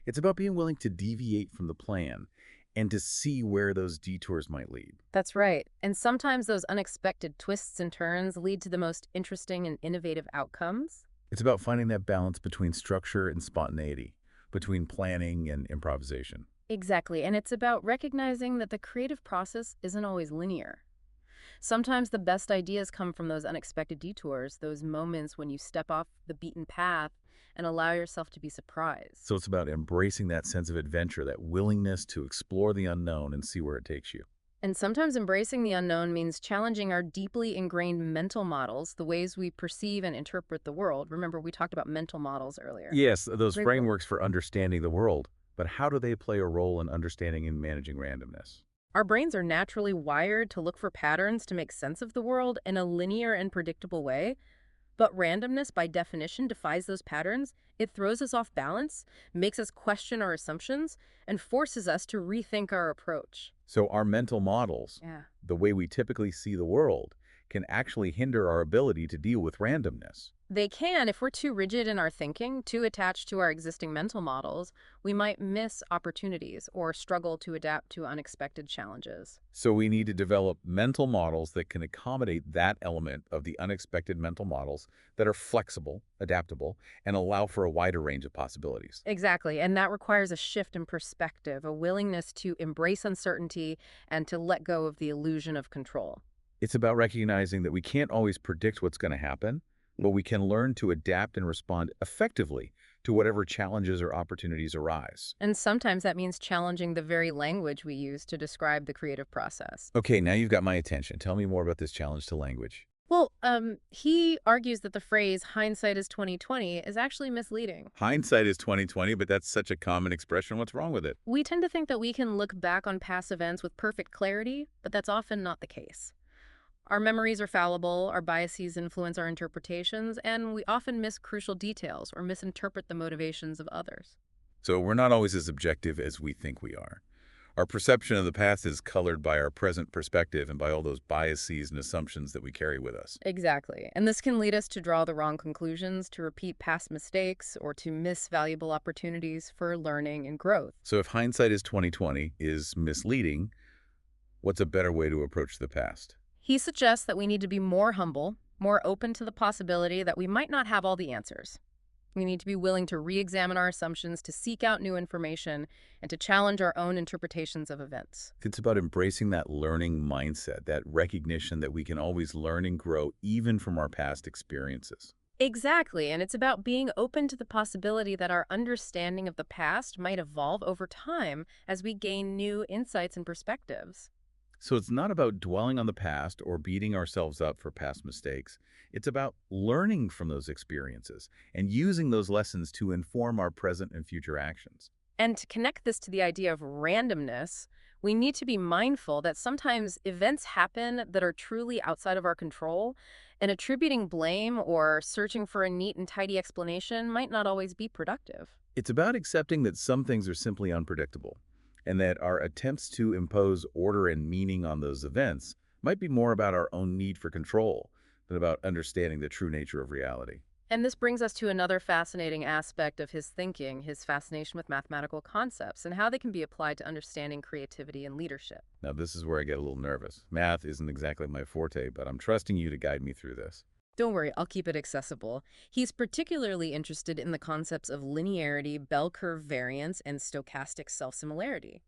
It's about being willing to deviate from the plan and to see where those detours might lead. That's right. And sometimes those unexpected twists and turns lead to the most interesting and innovative outcomes. It's about finding that balance between structure and spontaneity, between planning and improvisation. Exactly. And it's about recognizing that the creative process isn't always linear. Sometimes the best ideas come from those unexpected detours, those moments when you step off the beaten path and allow yourself to be surprised. So it's about embracing that sense of adventure, that willingness to explore the unknown and see where it takes you. And sometimes embracing the unknown means challenging our deeply ingrained mental models, the ways we perceive and interpret the world. Remember, we talked about mental models earlier. Yes, those Great point. frameworks for understanding the world, but how do they play a role in understanding and managing randomness? Our brains are naturally wired to look for patterns to make sense of the world in a linear and predictable way. But randomness, by definition, defies those patterns. It throws us off balance, makes us question our assumptions, and forces us to rethink our approach. So our mental models, Yeah. the way we typically see the world, can actually hinder our ability to deal with randomness. They can, if we're too rigid in our thinking, too attached to our existing mental models, we might miss opportunities or struggle to adapt to unexpected challenges. So we need to develop mental models that can accommodate that element of the unexpected mental models that are flexible, adaptable, and allow for a wider range of possibilities. Exactly, and that requires a shift in perspective, a willingness to embrace uncertainty and to let go of the illusion of control. It's about recognizing that we can't always predict what's going to happen, but we can learn to adapt and respond effectively to whatever challenges or opportunities arise. And sometimes that means challenging the very language we use to describe the creative process. Okay, now you've got my attention. Tell me more about this challenge to language. Well, he argues that the phrase "hindsight is 2020" is actually misleading. Hindsight is 2020, but that's such a common expression. What's wrong with it? We tend to think that we can look back on past events with perfect clarity, but that's often not the case. Our memories are fallible, our biases influence our interpretations, and we often miss crucial details or misinterpret the motivations of others. So we're not always as objective as we think we are. Our perception of the past is colored by our present perspective and by all those biases and assumptions that we carry with us. Exactly. And this can lead us to draw the wrong conclusions, to repeat past mistakes, or to miss valuable opportunities for learning and growth. So if hindsight is 2020 is misleading, what's a better way to approach the past? He suggests that we need to be more humble, more open to the possibility that we might not have all the answers. We need to be willing to re-examine our assumptions, to seek out new information, and to challenge our own interpretations of events. It's about embracing that learning mindset, that recognition that we can always learn and grow even from our past experiences. Exactly, and it's about being open to the possibility that our understanding of the past might evolve over time as we gain new insights and perspectives. So it's not about dwelling on the past or beating ourselves up for past mistakes. It's about learning from those experiences and using those lessons to inform our present and future actions. And to connect this to the idea of randomness, we need to be mindful that sometimes events happen that are truly outside of our control, and attributing blame or searching for a neat and tidy explanation might not always be productive. It's about accepting that some things are simply unpredictable and that our attempts to impose order and meaning on those events might be more about our own need for control than about understanding the true nature of reality. And this brings us to another fascinating aspect of his thinking, his fascination with mathematical concepts and how they can be applied to understanding creativity and leadership. Now, this is where I get a little nervous. Math isn't exactly my forte, but I'm trusting you to guide me through this. Don't worry, I'll keep it accessible. He's particularly interested in the concepts of linearity, bell curve variance, and stochastic self-similarity.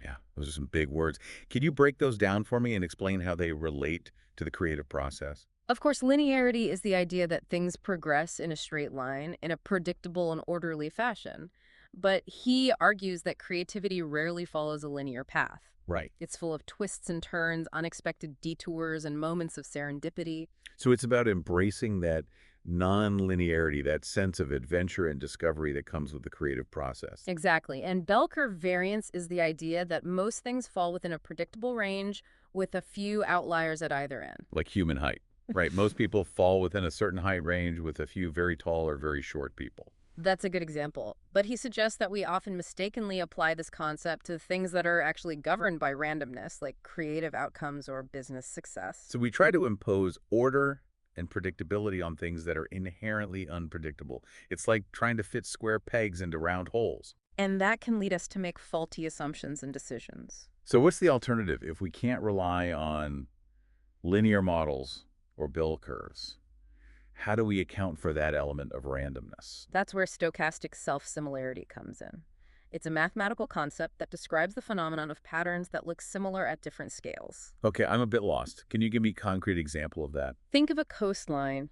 Yeah, those are some big words. Can you break those down for me and explain how they relate to the creative process? Of course, linearity is the idea that things progress in a straight line in a predictable and orderly fashion. But he argues that creativity rarely follows a linear path. Right. It's full of twists and turns, unexpected detours, and moments of serendipity. So it's about embracing that non-linearity, that sense of adventure and discovery that comes with the creative process. Exactly. And bell curve variance is the idea that most things fall within a predictable range with a few outliers at either end. Like human height, right? Most people fall within a certain height range with a few very tall or very short people. That's a good example. But he suggests that we often mistakenly apply this concept to things that are actually governed by randomness, like creative outcomes or business success. So we try to impose order and predictability on things that are inherently unpredictable. It's like trying to fit square pegs into round holes. And that can lead us to make faulty assumptions and decisions. So what's the alternative if we can't rely on linear models or bell curves? How do we account for that element of randomness? That's where stochastic self-similarity comes in. It's a mathematical concept that describes the phenomenon of patterns that look similar at different scales. Okay, I'm a bit lost. Can you give me a concrete example of that? Think of a coastline.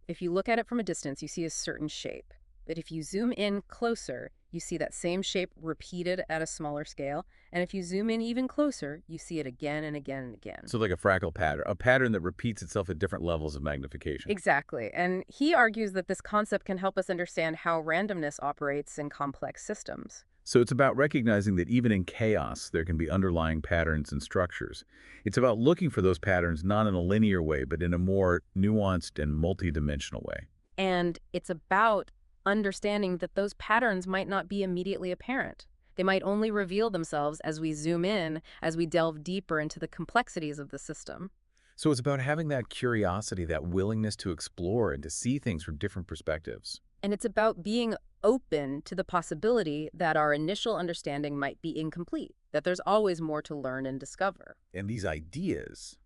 If you look at it from a distance, you see a certain shape. But if you zoom in closer, you see that same shape repeated at a smaller scale. And if you zoom in even closer, you see it again and again and again. So like a fractal pattern, a pattern that repeats itself at different levels of magnification. Exactly. And he argues that this concept can help us understand how randomness operates in complex systems. So it's about recognizing that even in chaos, there can be underlying patterns and structures. It's about looking for those patterns not in a linear way, but in a more nuanced and multidimensional way. And it's about understanding that those patterns might not be immediately apparent. They might only reveal themselves as we zoom in, as we delve deeper into the complexities of the system. So it's about having that curiosity, that willingness to explore and to see things from different perspectives. And it's about being open to the possibility that our initial understanding might be incomplete, that there's always more to learn and discover. And these ideas,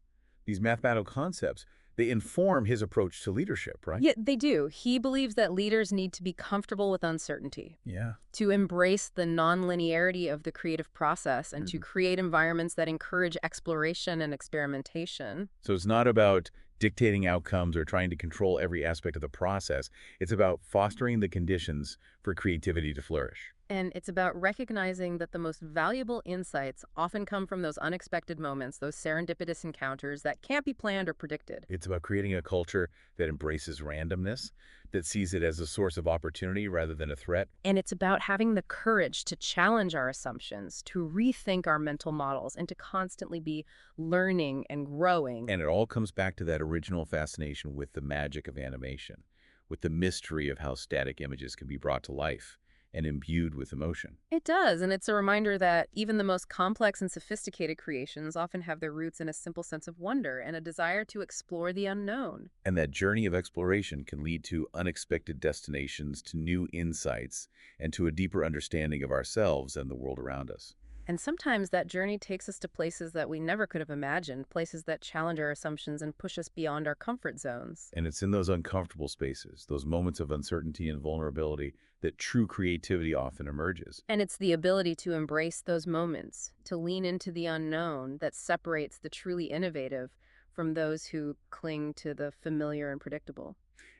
these mathematical concepts, they inform his approach to leadership, right? Yeah, they do. He believes that leaders need to be comfortable with uncertainty, Yeah. to embrace the nonlinearity of the creative process, and to create environments that encourage exploration and experimentation. So it's not about dictating outcomes or trying to control every aspect of the process. It's about fostering the conditions for creativity to flourish. And it's about recognizing that the most valuable insights often come from those unexpected moments, those serendipitous encounters that can't be planned or predicted. It's about creating a culture that embraces randomness, that sees it as a source of opportunity rather than a threat. And it's about having the courage to challenge our assumptions, to rethink our mental models, and to constantly be learning and growing. And it all comes back to that original fascination with the magic of animation, with the mystery of how static images can be brought to life and imbued with emotion. It does, and it's a reminder that even the most complex and sophisticated creations often have their roots in a simple sense of wonder and a desire to explore the unknown. And that journey of exploration can lead to unexpected destinations, to new insights, and to a deeper understanding of ourselves and the world around us. And sometimes that journey takes us to places that we never could have imagined, places that challenge our assumptions and push us beyond our comfort zones. And it's in those uncomfortable spaces, those moments of uncertainty and vulnerability, that true creativity often emerges. And it's the ability to embrace those moments, to lean into the unknown, that separates the truly innovative from those who cling to the familiar and predictable.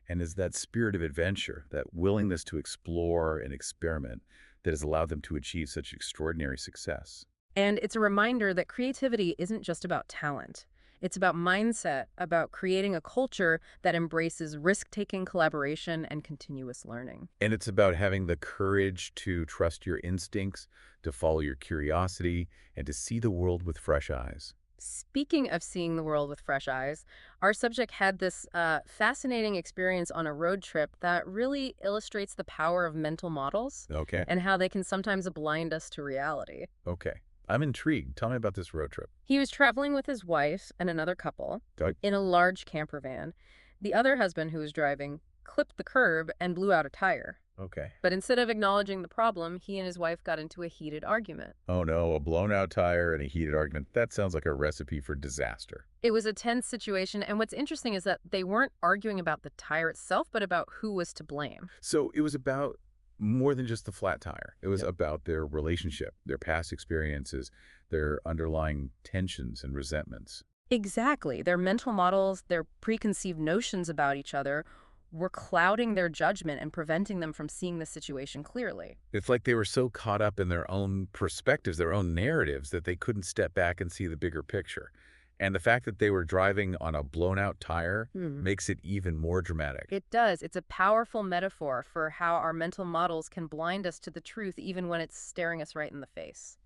And is that spirit of adventure, that willingness to explore and experiment, that has allowed them to achieve such extraordinary success. And it's a reminder that creativity isn't just about talent. It's about mindset, about creating a culture that embraces risk-taking collaboration and continuous learning. And it's about having the courage to trust your instincts, to follow your curiosity, and to see the world with fresh eyes. Speaking of seeing the world with fresh eyes, our subject had this fascinating experience on a road trip that really illustrates the power of mental models Okay. and how they can sometimes blind us to reality. Okay. I'm intrigued. Tell me about this road trip. He was traveling with his wife and another couple Doug? in a large camper van. The other husband, who was driving, clipped the curb and blew out a tire. Okay. But instead of acknowledging the problem, he and his wife got into a heated argument. Oh no, a blown out tire and a heated argument. That sounds like a recipe for disaster. It was a tense situation, and what's interesting is that they weren't arguing about the tire itself, but about who was to blame. So it was about more than just the flat tire. It was about their relationship, their past experiences, their underlying tensions and resentments. Exactly. Their mental models, their preconceived notions about each other, were clouding their judgment and preventing them from seeing the situation clearly. It's like they were so caught up in their own perspectives, their own narratives, that they couldn't step back and see the bigger picture. And the fact that they were driving on a blown-out tire Hmm. makes it even more dramatic. It does. It's a powerful metaphor for how our mental models can blind us to the truth even when it's staring us right in the face.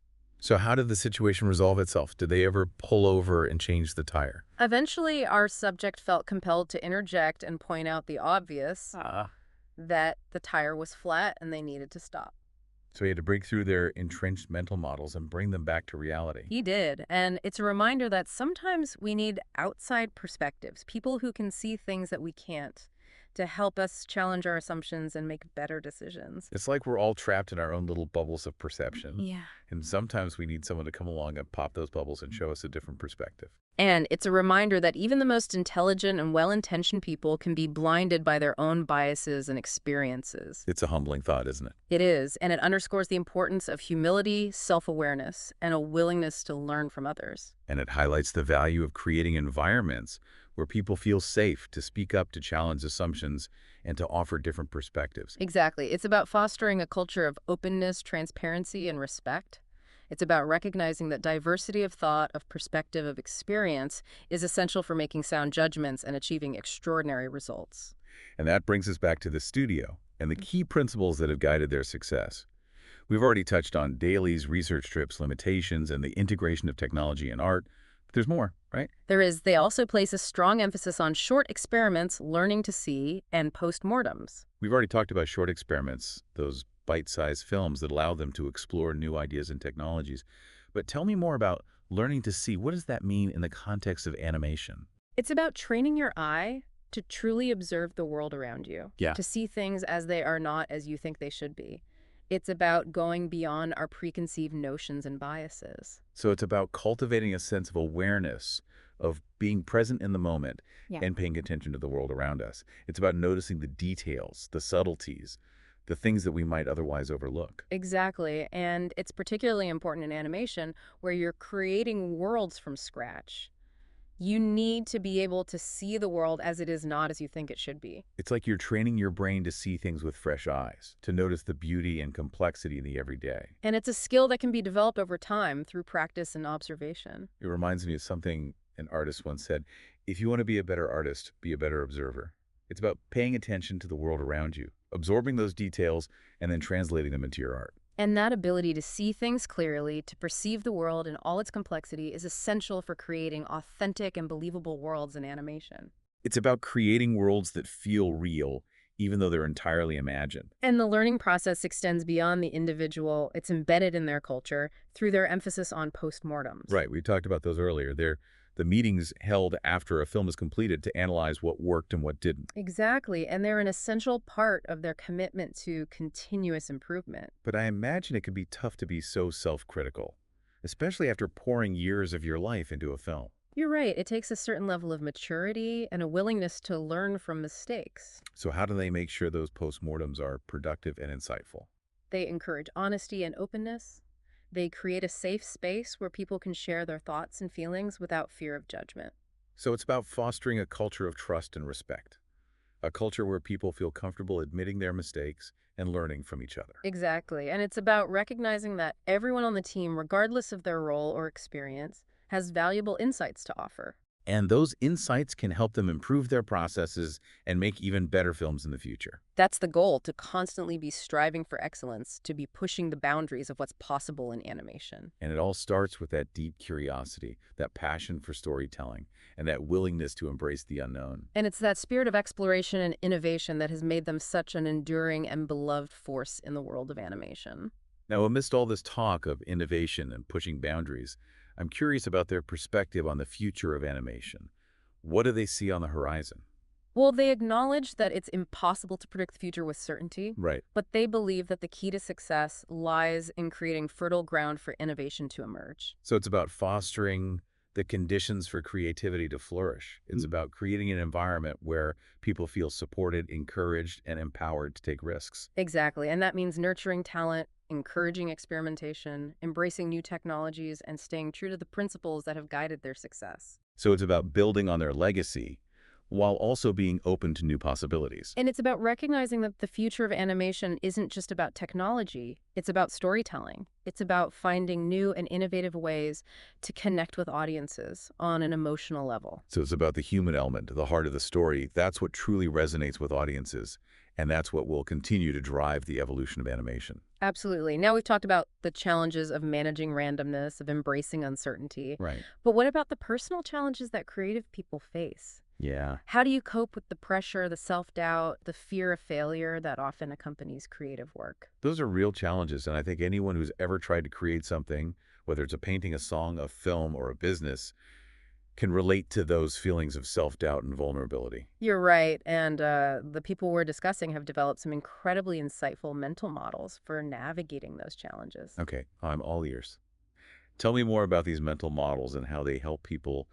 So how did the situation resolve itself? Did they ever pull over and change the tire? Eventually, our subject felt compelled to interject and point out the obvious, Ah. that the tire was flat and they needed to stop. So he had to break through their entrenched mental models and bring them back to reality. He did, and it's a reminder that sometimes we need outside perspectives, people who can see things that we can't, to help us challenge our assumptions and make better decisions. It's like we're all trapped in our own little bubbles of perception, Yeah. and sometimes we need someone to come along and pop those bubbles and show us a different perspective. And it's a reminder that even the most intelligent and well-intentioned people can be blinded by their own biases and experiences. It's a humbling thought, isn't it? It is, and it underscores the importance of humility, self-awareness, and a willingness to learn from others. And it highlights the value of creating environments where people feel safe to speak up, to challenge assumptions, and to offer different perspectives. Exactly. It's about fostering a culture of openness, transparency, and respect. It's about recognizing that diversity of thought, of perspective, of experience is essential for making sound judgments and achieving extraordinary results. And that brings us back to the studio and the key principles that have guided their success. We've already touched on Daly's research trips, limitations, and the integration of technology and art. But there's more, right? They also place a strong emphasis on short experiments, learning to see, and postmortems. We've already talked about short experiments, those bite-sized films that allow them to explore new ideas and technologies. But tell me more about learning to see. What does that mean in the context of animation? It's about training your eye to truly observe the world around you, Yeah. to see things as they are not as you think they should be. It's about going beyond our preconceived notions and biases. So it's about cultivating a sense of awareness, of being present in the moment Yeah. and paying attention to the world around us. It's about noticing the details, the subtleties, the things that we might otherwise overlook. Exactly. And it's particularly important in animation where you're creating worlds from scratch. You need to be able to see the world as it is, not as you think it should be. It's like you're training your brain to see things with fresh eyes, to notice the beauty and complexity in the everyday. And it's a skill that can be developed over time through practice and observation. It reminds me of something an artist once said: if you want to be a better artist, be a better observer. It's about paying attention to the world around you, absorbing those details, and then translating them into your art. And that ability to see things clearly, to perceive the world in all its complexity, is essential for creating authentic and believable worlds in animation. It's about creating worlds that feel real, even though they're entirely imagined. And the learning process extends beyond the individual. It's embedded in their culture through their emphasis on postmortems. Right, we talked about those earlier. They're the meetings held after a film is completed to analyze what worked and what didn't. Exactly. And they're an essential part of their commitment to continuous improvement. But I imagine it can be tough to be so self-critical, especially after pouring years of your life into a film. You're right. It takes a certain level of maturity and a willingness to learn from mistakes. So how do they make sure those postmortems are productive and insightful? They encourage honesty and openness. They create a safe space where people can share their thoughts and feelings without fear of judgment. So it's about fostering a culture of trust and respect, a culture where people feel comfortable admitting their mistakes and learning from each other. Exactly. And it's about recognizing that everyone on the team, regardless of their role or experience, has valuable insights to offer. And those insights can help them improve their processes and make even better films in the future. That's the goal, to constantly be striving for excellence, to be pushing the boundaries of what's possible in animation. And it all starts with that deep curiosity, that passion for storytelling, and that willingness to embrace the unknown. And it's that spirit of exploration and innovation that has made them such an enduring and beloved force in the world of animation. Now, amidst all this talk of innovation and pushing boundaries, I'm curious about their perspective on the future of animation. What do they see on the horizon? Well, they acknowledge that it's impossible to predict the future with certainty, Right. but they believe that the key to success lies in creating fertile ground for innovation to emerge. So it's about fostering the conditions for creativity to flourish. It's about creating an environment where people feel supported, encouraged, and empowered to take risks. Exactly, and that means nurturing talent, encouraging experimentation, embracing new technologies, and staying true to the principles that have guided their success. So it's about building on their legacy while also being open to new possibilities. And it's about recognizing that the future of animation isn't just about technology, it's about storytelling. It's about finding new and innovative ways to connect with audiences on an emotional level. So it's about the human element, the heart of the story. That's what truly resonates with audiences, and that's what will continue to drive the evolution of animation. Absolutely. Now we've talked about the challenges of managing randomness, of embracing uncertainty. Right. But what about the personal challenges that creative people face? Yeah. How do you cope with the pressure, the self-doubt, the fear of failure that often accompanies creative work? Those are real challenges, and I think anyone who's ever tried to create something, whether it's a painting, a song, a film, or a business, can relate to those feelings of self-doubt and vulnerability. You're right. And the people we're discussing have developed some incredibly insightful mental models for navigating those challenges. Okay, I'm all ears. Tell me more about these mental models and how they help people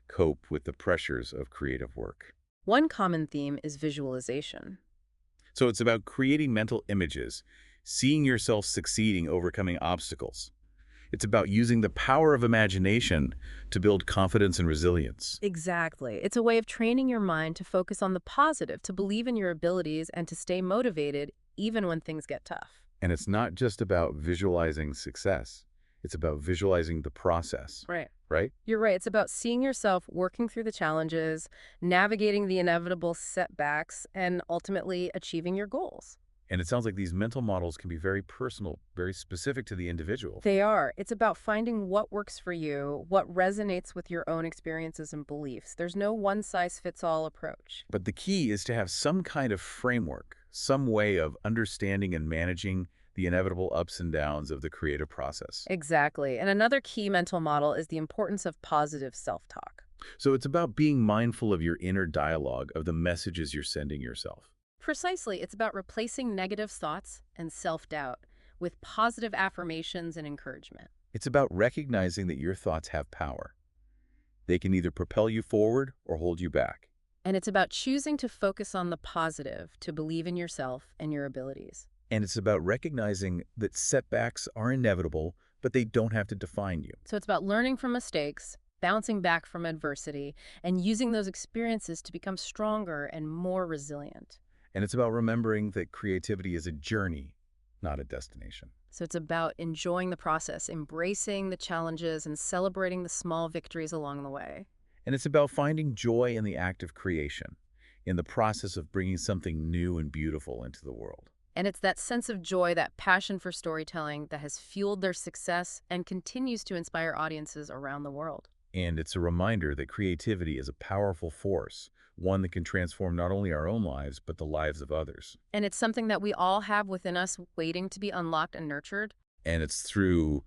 cope with the pressures of creative work. One common theme is visualization. So it's about creating mental images, seeing yourself succeeding, overcoming obstacles. It's about using the power of imagination to build confidence and resilience. Exactly. It's a way of training your mind to focus on the positive, to believe in your abilities, and to stay motivated even when things get tough. And it's not just about visualizing success. It's about visualizing the process, Right. right? You're right. It's about seeing yourself working through the challenges, navigating the inevitable setbacks, and ultimately achieving your goals. And it sounds like these mental models can be very personal, very specific to the individual. They are. It's about finding what works for you, what resonates with your own experiences and beliefs. There's no one-size-fits-all approach. But the key is to have some kind of framework, some way of understanding and managing the inevitable ups and downs of the creative process. Exactly. And another key mental model is the importance of positive self-talk. So it's about being mindful of your inner dialogue, of the messages you're sending yourself. Precisely, it's about replacing negative thoughts and self-doubt with positive affirmations and encouragement. It's about recognizing that your thoughts have power. They can either propel you forward or hold you back. And it's about choosing to focus on the positive, to believe in yourself and your abilities. And it's about recognizing that setbacks are inevitable, but they don't have to define you. So it's about learning from mistakes, bouncing back from adversity, and using those experiences to become stronger and more resilient. And it's about remembering that creativity is a journey, not a destination. So it's about enjoying the process, embracing the challenges, and celebrating the small victories along the way. And it's about finding joy in the act of creation, in the process of bringing something new and beautiful into the world. And it's that sense of joy, that passion for storytelling that has fueled their success and continues to inspire audiences around the world. And it's a reminder that creativity is a powerful force, one that can transform not only our own lives, but the lives of others. And it's something that we all have within us waiting to be unlocked and nurtured. And it's through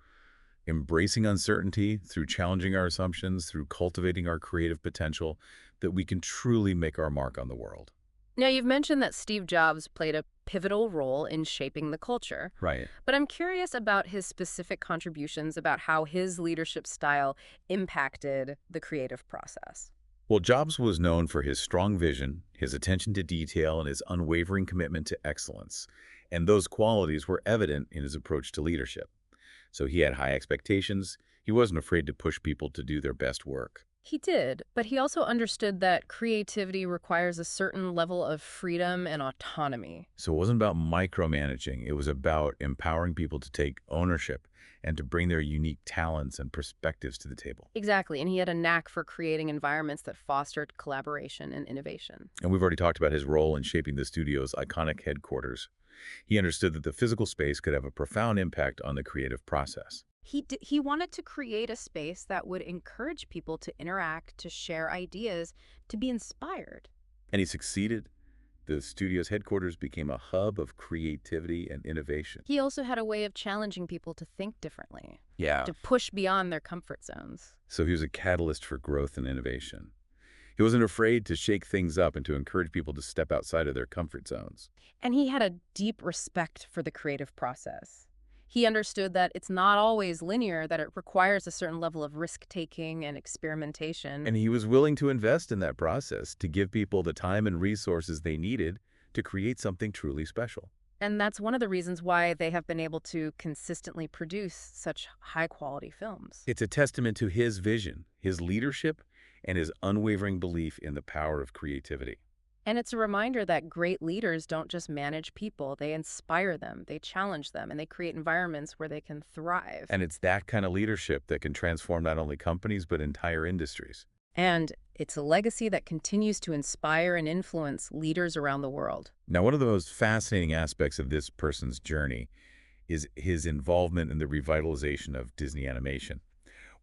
embracing uncertainty, through challenging our assumptions, through cultivating our creative potential, that we can truly make our mark on the world. Now, you've mentioned that Steve Jobs played a pivotal role in shaping the culture, Right. but I'm curious about his specific contributions, about how his leadership style impacted the creative process. Well, Jobs was known for his strong vision, his attention to detail, and his unwavering commitment to excellence. And those qualities were evident in his approach to leadership. So he had high expectations. He wasn't afraid to push people to do their best work. He did, but he also understood that creativity requires a certain level of freedom and autonomy. So it wasn't about micromanaging. It was about empowering people to take ownership and to bring their unique talents and perspectives to the table. Exactly, and he had a knack for creating environments that fostered collaboration and innovation. And we've already talked about his role in shaping the studio's iconic headquarters. He understood that the physical space could have a profound impact on the creative process. He wanted to create a space that would encourage people to interact, to share ideas, to be inspired. And he succeeded. The studio's headquarters became a hub of creativity and innovation. He also had a way of challenging people to think differently, Yeah. to push beyond their comfort zones. So he was a catalyst for growth and innovation. He wasn't afraid to shake things up and to encourage people to step outside of their comfort zones. And he had a deep respect for the creative process. He understood that it's not always linear, that it requires a certain level of risk-taking and experimentation. And he was willing to invest in that process to give people the time and resources they needed to create something truly special. And that's one of the reasons why they have been able to consistently produce such high-quality films. It's a testament to his vision, his leadership, and his unwavering belief in the power of creativity. And it's a reminder that great leaders don't just manage people, they inspire them, they challenge them, and they create environments where they can thrive. And it's that kind of leadership that can transform not only companies, but entire industries. And it's a legacy that continues to inspire and influence leaders around the world. Now, one of the most fascinating aspects of this person's journey is his involvement in the revitalization of Disney animation.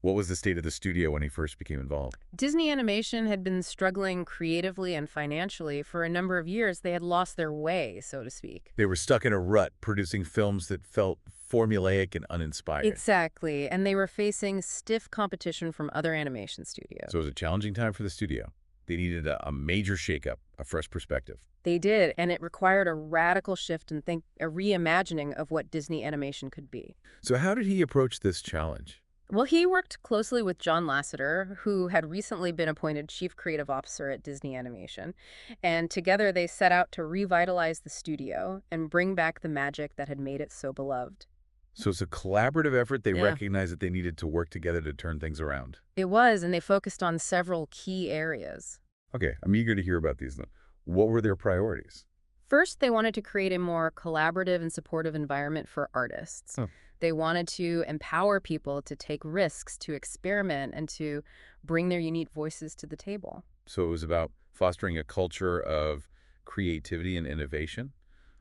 What was the state of the studio when he first became involved? Disney Animation had been struggling creatively and financially for a number of years. They had lost their way, so to speak. They were stuck in a rut, producing films that felt formulaic and uninspired. Exactly, and they were facing stiff competition from other animation studios. So it was a challenging time for the studio. They needed a major shakeup, a fresh perspective. They did, and it required a radical shift and a reimagining of what Disney Animation could be. So how did he approach this challenge? Well, he worked closely with John Lasseter, who had recently been appointed Chief Creative Officer at Disney Animation, and together they set out to revitalize the studio and bring back the magic that had made it so beloved. So it's a collaborative effort. They Yeah. recognized that they needed to work together to turn things around. It was, and they focused on several key areas. Okay, I'm eager to hear about these. What were their priorities? First, they wanted to create a more collaborative and supportive environment for artists. Huh. They wanted to empower people to take risks, to experiment, and to bring their unique voices to the table. So it was about fostering a culture of creativity and innovation,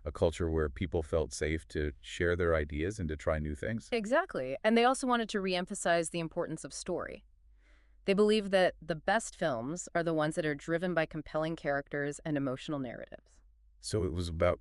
a culture where people felt safe to share their ideas and to try new things. Exactly. And they also wanted to reemphasize the importance of story. They believe that the best films are the ones that are driven by compelling characters and emotional narratives. So it was about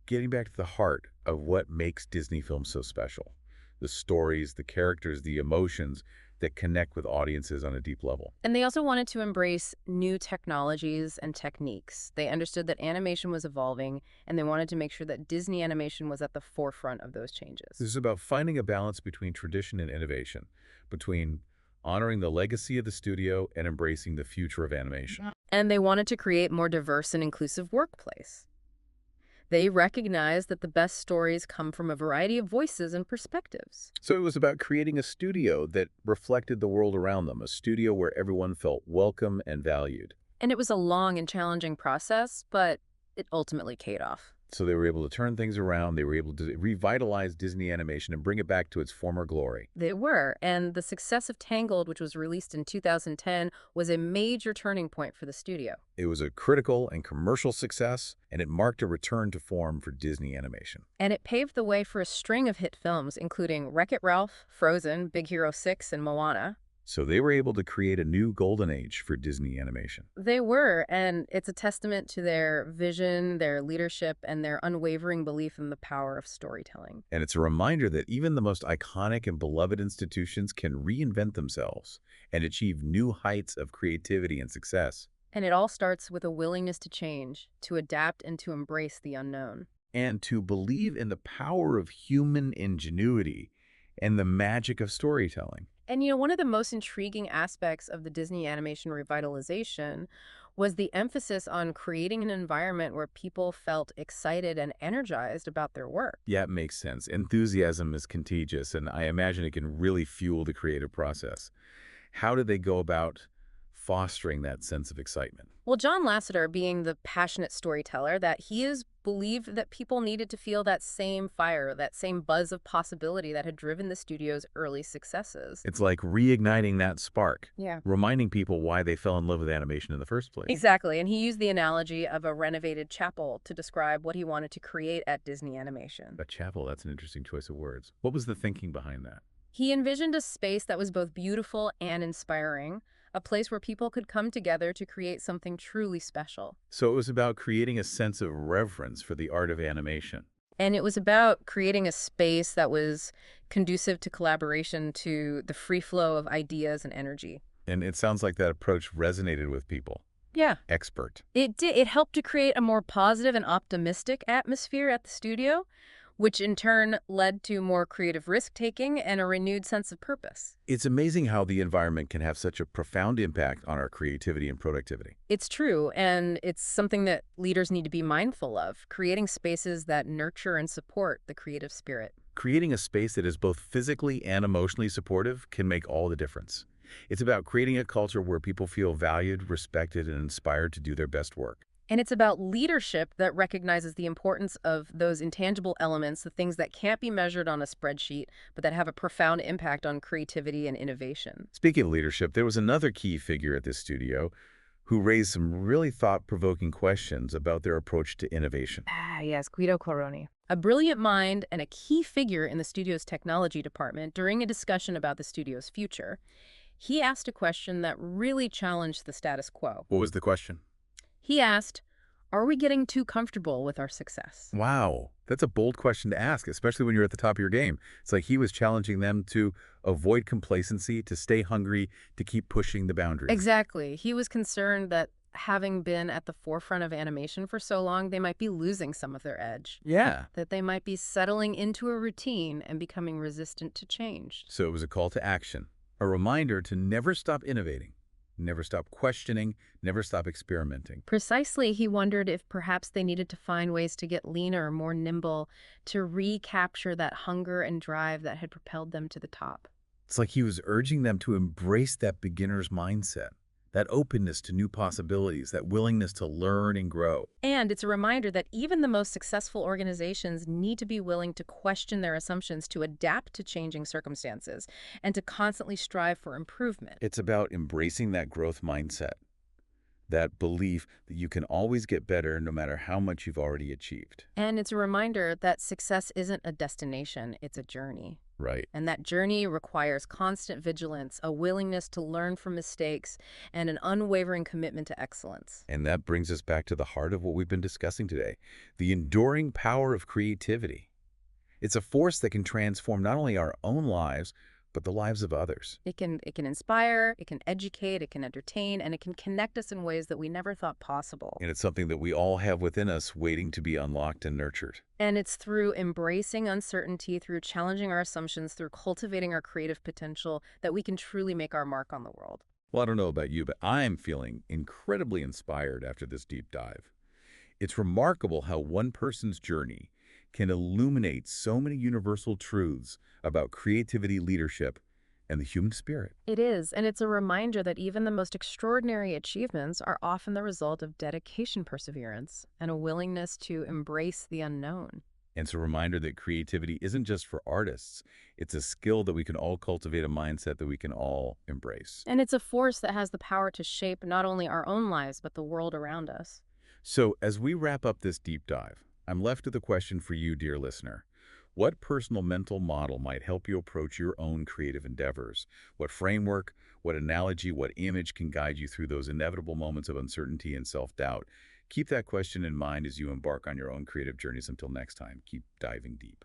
getting back to the heart of what makes Disney films so special. The stories, the characters, the emotions that connect with audiences on a deep level. And they also wanted to embrace new technologies and techniques. They understood that animation was evolving, and they wanted to make sure that Disney animation was at the forefront of those changes. This is about finding a balance between tradition and innovation, between honoring the legacy of the studio and embracing the future of animation. And they wanted to create more diverse and inclusive workplace. They recognized that the best stories come from a variety of voices and perspectives. So it was about creating a studio that reflected the world around them, a studio where everyone felt welcome and valued. And it was a long and challenging process, but it ultimately paid off. So they were able to turn things around. They were able to revitalize Disney animation and bring it back to its former glory. They were, and the success of Tangled, which was released in 2010, was a major turning point for the studio. It was a critical and commercial success, and it marked a return to form for Disney animation. And it paved the way for a string of hit films, including Wreck-It Ralph, Frozen, Big Hero 6, and Moana. So they were able to create a new golden age for Disney animation. They were, and it's a testament to their vision, their leadership, and their unwavering belief in the power of storytelling. And it's a reminder that even the most iconic and beloved institutions can reinvent themselves and achieve new heights of creativity and success. And it all starts with a willingness to change, to adapt, and to embrace the unknown. And to believe in the power of human ingenuity and the magic of storytelling. And one of the most intriguing aspects of the Disney animation revitalization was the emphasis on creating an environment where people felt excited and energized about their work. Yeah, it makes sense. Enthusiasm is contagious, and I imagine it can really fuel the creative process. How did they go about fostering that sense of excitement? Well, John Lasseter, being the passionate storyteller that he is, believed that people needed to feel that same fire, that same buzz of possibility that had driven the studio's early successes. It's like reigniting that spark, Yeah. reminding people why they fell in love with animation in the first place. Exactly, and he used the analogy of a renovated chapel to describe what he wanted to create at Disney Animation. A chapel, that's an interesting choice of words. What was the thinking behind that? He envisioned a space that was both beautiful and inspiring, a place where people could come together to create something truly special. So it was about creating a sense of reverence for the art of animation. And it was about creating a space that was conducive to collaboration, to the free flow of ideas and energy. And it sounds like that approach resonated with people. Yeah. Expert. It did. It helped to create a more positive and optimistic atmosphere at the studio, which in turn led to more creative risk-taking and a renewed sense of purpose. It's amazing how the environment can have such a profound impact on our creativity and productivity. It's true, and it's something that leaders need to be mindful of, creating spaces that nurture and support the creative spirit. Creating a space that is both physically and emotionally supportive can make all the difference. It's about creating a culture where people feel valued, respected, and inspired to do their best work. And it's about leadership that recognizes the importance of those intangible elements, the things that can't be measured on a spreadsheet, but that have a profound impact on creativity and innovation. Speaking of leadership, there was another key figure at this studio who raised some really thought-provoking questions about their approach to innovation. Ah, yes, Guido Coroni. A brilliant mind and a key figure in the studio's technology department during a discussion about the studio's future. He asked a question that really challenged the status quo. What was the question? He asked, are we getting too comfortable with our success? Wow, that's a bold question to ask, especially when you're at the top of your game. It's like he was challenging them to avoid complacency, to stay hungry, to keep pushing the boundaries. Exactly. He was concerned that having been at the forefront of animation for so long, they might be losing some of their edge, Yeah. that they might be settling into a routine and becoming resistant to change. So it was a call to action, a reminder to never stop innovating, never stop questioning, never stop experimenting. Precisely, he wondered if perhaps they needed to find ways to get leaner, more nimble, to recapture that hunger and drive that had propelled them to the top. It's like he was urging them to embrace that beginner's mindset, that openness to new possibilities, that willingness to learn and grow. And it's a reminder that even the most successful organizations need to be willing to question their assumptions, to adapt to changing circumstances, and to constantly strive for improvement. It's about embracing that growth mindset, that belief that you can always get better no matter how much you've already achieved. And it's a reminder that success isn't a destination, it's a journey. Right. And that journey requires constant vigilance, a willingness to learn from mistakes, and an unwavering commitment to excellence. And that brings us back to the heart of what we've been discussing today, the enduring power of creativity. It's a force that can transform not only our own lives, but the lives of others. It can inspire, it can educate, it can entertain, and it can connect us in ways that we never thought possible. And it's something that we all have within us waiting to be unlocked and nurtured. And it's through embracing uncertainty, through challenging our assumptions, through cultivating our creative potential that we can truly make our mark on the world. Well, I don't know about you, but I'm feeling incredibly inspired after this deep dive. It's remarkable how one person's journey can illuminate so many universal truths about creativity, leadership, and the human spirit. It is, and it's a reminder that even the most extraordinary achievements are often the result of dedication, perseverance, and a willingness to embrace the unknown. And it's a reminder that creativity isn't just for artists. It's a skill that we can all cultivate, a mindset that we can all embrace. And it's a force that has the power to shape not only our own lives, but the world around us. So as we wrap up this deep dive, I'm left with a question for you, dear listener. What personal mental model might help you approach your own creative endeavors? What framework, what analogy, what image can guide you through those inevitable moments of uncertainty and self-doubt? Keep that question in mind as you embark on your own creative journeys. Until next time, keep diving deep.